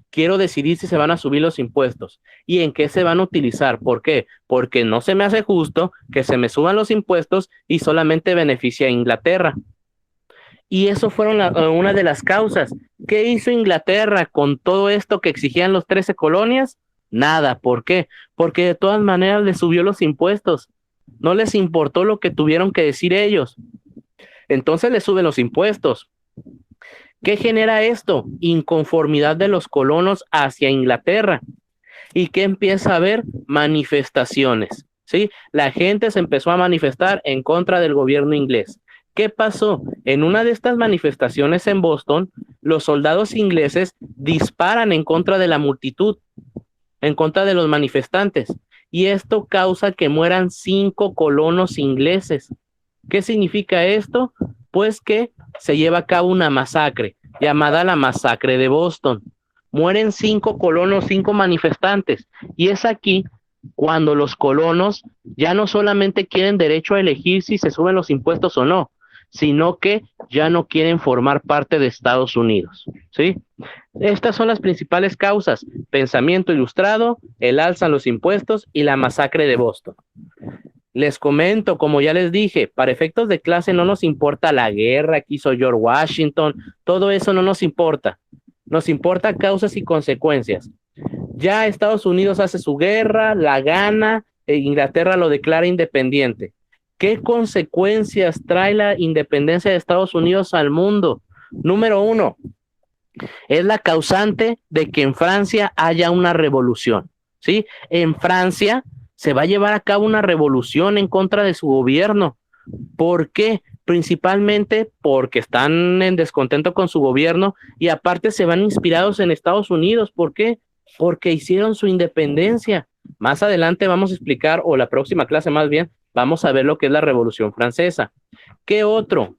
quiero decidir si se van a subir los impuestos y en qué se van a utilizar. ¿Por qué? Porque no se me hace justo que se me suban los impuestos y solamente beneficia a Inglaterra. Y eso fueron una de las causas. ¿Qué hizo Inglaterra con todo esto que exigían los 13 colonias? Nada. ¿Por qué? Porque de todas maneras les subió los impuestos. No les importó lo que tuvieron que decir ellos. Entonces les suben los impuestos. ¿Qué genera esto? Inconformidad de los colonos hacia Inglaterra. ¿Y qué empieza a haber? Manifestaciones, ¿sí? La gente se empezó a manifestar en contra del gobierno inglés. ¿Qué pasó? En una de estas manifestaciones en Boston, los soldados ingleses disparan en contra de la multitud, en contra de los manifestantes, y esto causa que mueran 5 colonos ingleses. ¿Qué significa esto? Pues que se lleva a cabo una masacre, llamada la masacre de Boston. Mueren 5 colonos, 5 manifestantes, y es aquí cuando los colonos ya no solamente quieren derecho a elegir si se suben los impuestos o no, sino que ya no quieren formar parte de Estados Unidos, ¿sí? Estas son las principales causas: pensamiento ilustrado, el alza en los impuestos y la masacre de Boston. Les comento, como ya les dije, para efectos de clase no nos importa la guerra que hizo George Washington, todo eso no nos importa. Nos importa causas y consecuencias. Ya Estados Unidos hace su guerra, la gana, e Inglaterra lo declara independiente. ¿Qué consecuencias trae la independencia de Estados Unidos al mundo? Número uno, es la causante de que en Francia haya una revolución, ¿sí? En Francia se va a llevar a cabo una revolución en contra de su gobierno. ¿Por qué? Principalmente porque están en descontento con su gobierno y aparte se van inspirados en Estados Unidos. ¿Por qué? Porque hicieron su independencia. Más adelante vamos a explicar, o la próxima clase más bien, vamos a ver lo que es la Revolución Francesa. ¿Qué otro?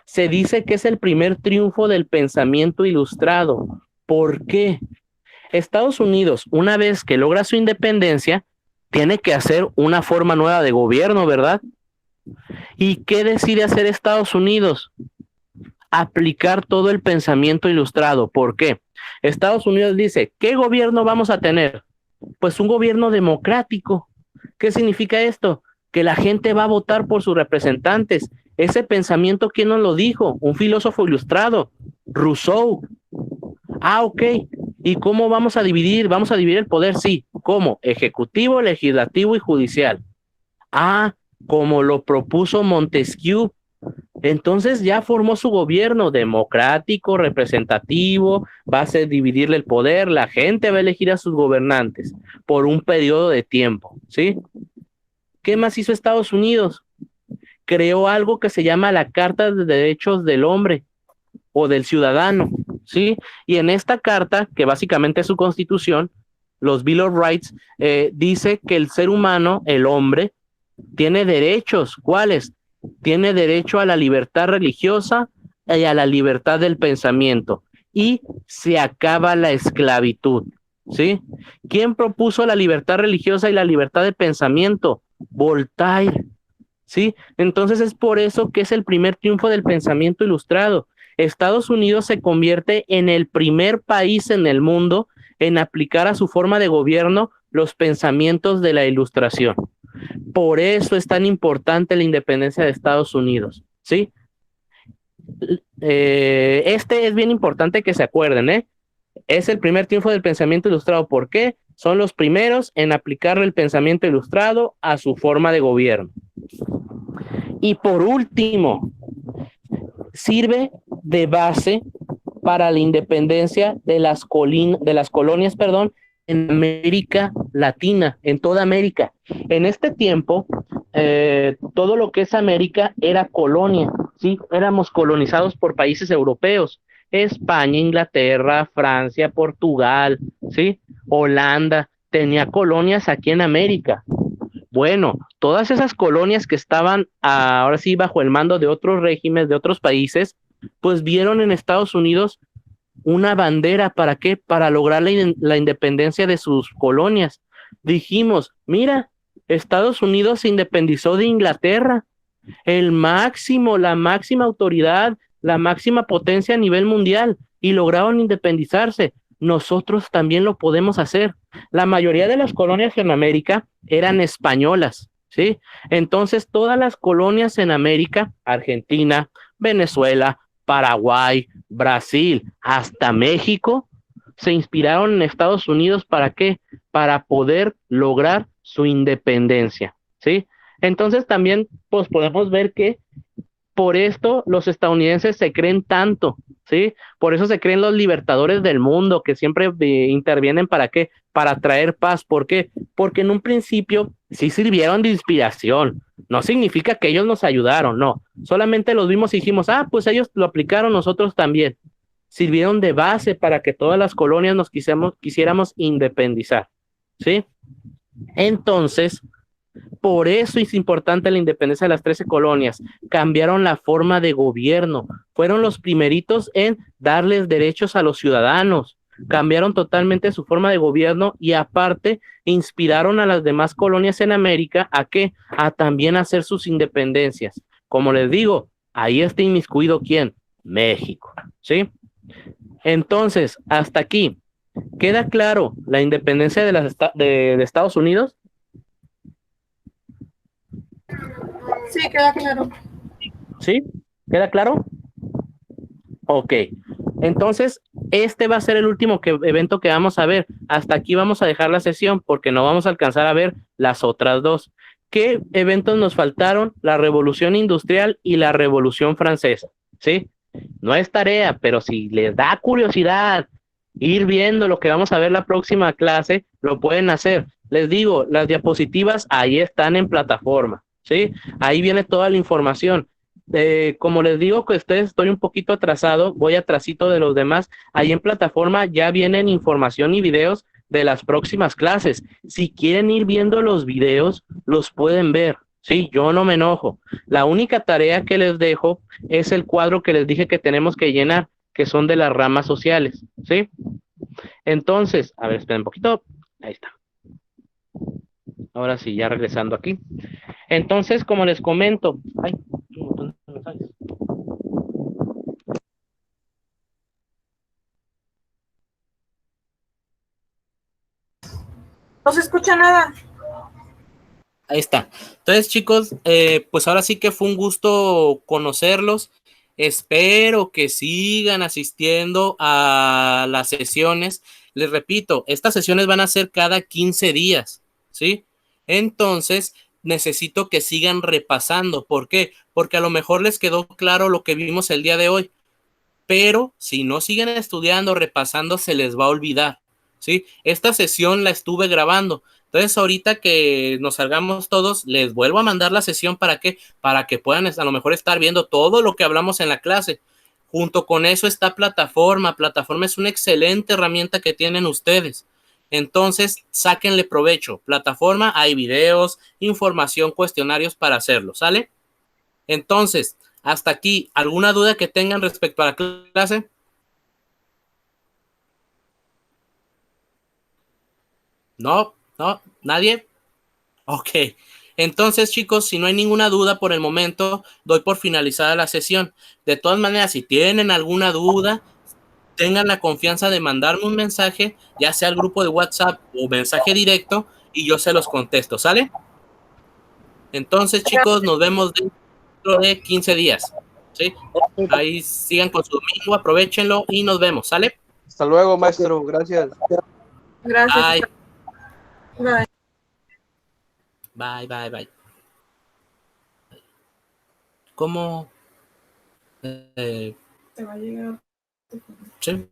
Se dice que es el primer triunfo del pensamiento ilustrado. ¿Por qué? Estados Unidos, una vez que logra su independencia, tiene que hacer una forma nueva de gobierno, ¿verdad? ¿Y qué decide hacer Estados Unidos? Aplicar todo el pensamiento ilustrado. ¿Por qué? Estados Unidos dice, ¿qué gobierno vamos a tener? Pues un gobierno democrático. ¿Qué significa esto? Que la gente va a votar por sus representantes. Ese pensamiento, ¿quién nos lo dijo? Un filósofo ilustrado, Rousseau. Ah, ok. ¿Y cómo vamos a dividir? Vamos a dividir el poder, sí. ¿Cómo? Ejecutivo, legislativo y judicial. Ah, como lo propuso Montesquieu. Entonces ya formó su gobierno democrático, representativo, va a ser dividirle el poder, la gente va a elegir a sus gobernantes por un periodo de tiempo, ¿sí? ¿Qué más hizo Estados Unidos? Creó algo que se llama la Carta de Derechos del Hombre o del Ciudadano, ¿sí? Y en esta carta, que básicamente es su constitución, los Bill of Rights, dice que el ser humano, el hombre, tiene derechos. ¿Cuáles? Tiene derecho a la libertad religiosa y a la libertad del pensamiento. Y se acaba la esclavitud, ¿sí? ¿Quién propuso la libertad religiosa y la libertad de pensamiento? Voltaire, ¿sí? Entonces es por eso que es el primer triunfo del pensamiento ilustrado. Estados Unidos se convierte en el primer país en el mundo en aplicar a su forma de gobierno los pensamientos de la Ilustración. Por eso es tan importante la independencia de Estados Unidos, ¿sí? Este es bien importante que se acuerden, ¿eh? Es el primer triunfo del pensamiento ilustrado. ¿Por qué? Son los primeros en aplicar el pensamiento ilustrado a su forma de gobierno. Y por último, sirve de base para la independencia de las colonias, en América Latina, en toda América. En este tiempo, todo lo que es América era colonia, ¿sí? Éramos colonizados por países europeos, España, Inglaterra, Francia, Portugal, ¿sí? Holanda, tenía colonias aquí en América. Bueno, todas esas colonias que estaban ahora sí bajo el mando de otros regímenes, de otros países, pues vieron en Estados Unidos una bandera. ¿Para qué? Para lograr la independencia de sus colonias. Dijimos, mira, Estados Unidos se independizó de Inglaterra, la máxima autoridad, la máxima potencia a nivel mundial, y lograron independizarse. Nosotros también lo podemos hacer. La mayoría de las colonias en América eran españolas, ¿sí? Entonces, todas las colonias en América, Argentina, Venezuela, Paraguay, Brasil, hasta México, se inspiraron en Estados Unidos. ¿Para qué? Para poder lograr su independencia, ¿sí? Entonces también pues podemos ver que por esto los estadounidenses se creen tanto, ¿sí? Por eso se creen los libertadores del mundo, que siempre intervienen. ¿Para qué? Para traer paz. ¿Por qué? Porque en un principio sí sirvieron de inspiración. No significa que ellos nos ayudaron, no. Solamente los vimos y dijimos, pues ellos lo aplicaron, nosotros también. Sirvieron de base para que todas las colonias nos quisiéramos independizar, ¿sí? Entonces, por eso es importante la independencia de las 13 colonias. Cambiaron la forma de gobierno. Fueron los primeritos en darles derechos a los ciudadanos. Cambiaron totalmente su forma de gobierno y aparte inspiraron a las demás colonias en América a qué? A también hacer sus independencias. Como les digo, ahí está inmiscuido ¿quién? México, ¿sí? Entonces, hasta aquí, ¿queda claro la independencia de Estados Unidos? Sí, queda claro. ¿Sí? ¿Queda claro? Ok. Entonces, este va a ser el último evento que vamos a ver. Hasta aquí vamos a dejar la sesión porque no vamos a alcanzar a ver las otras dos. ¿Qué eventos nos faltaron? La Revolución Industrial y la Revolución Francesa, ¿sí? No es tarea, pero si les da curiosidad ir viendo lo que vamos a ver la próxima clase, lo pueden hacer. Les digo, las diapositivas ahí están en plataforma, ¿sí? Ahí viene toda la información. Como les digo que ustedes estoy un poquito atrasado, voy atrasito de los demás. Ahí en plataforma ya vienen información y videos de las próximas clases. Si quieren ir viendo los videos, los pueden ver. Sí, yo no me enojo. La única tarea que les dejo es el cuadro que les dije que tenemos que llenar, que son de las ramas sociales, ¿sí? Entonces, a ver, esperen un poquito. Ahí está. Ahora sí, ya regresando aquí. Entonces, como les comento, ay, un montón de mensajes. No se escucha nada. Ahí está. Entonces, chicos, pues ahora sí que fue un gusto conocerlos. Espero que sigan asistiendo a las sesiones. Les repito, estas sesiones van a ser cada 15 días, ¿sí? Entonces, necesito que sigan repasando. ¿Por qué? Porque a lo mejor les quedó claro lo que vimos el día de hoy, pero si no siguen estudiando, repasando, se les va a olvidar, ¿sí? Esta sesión la estuve grabando. Entonces, ahorita que nos salgamos todos, les vuelvo a mandar la sesión. ¿Para qué? Para que puedan a lo mejor estar viendo todo lo que hablamos en la clase. Junto con eso está plataforma. Plataforma es una excelente herramienta que tienen ustedes. Entonces, sáquenle provecho. Plataforma, hay videos, información, cuestionarios para hacerlo, ¿sale? Entonces, hasta aquí, ¿alguna duda que tengan respecto a la clase? No, nadie. Ok. Entonces, chicos, si no hay ninguna duda por el momento, doy por finalizada la sesión. De todas maneras, si tienen alguna duda, tengan la confianza de mandarme un mensaje, ya sea al grupo de WhatsApp o mensaje directo, y yo se los contesto, ¿sale? Entonces, chicos, nos vemos dentro de 15 días. ¿sí? Ahí sigan con su domingo, aprovechenlo y nos vemos, ¿sale? Hasta luego, maestro. Gracias. Gracias. Bye, Bye. bye, bye, bye. ¿Cómo? Te va a llegar. Sí.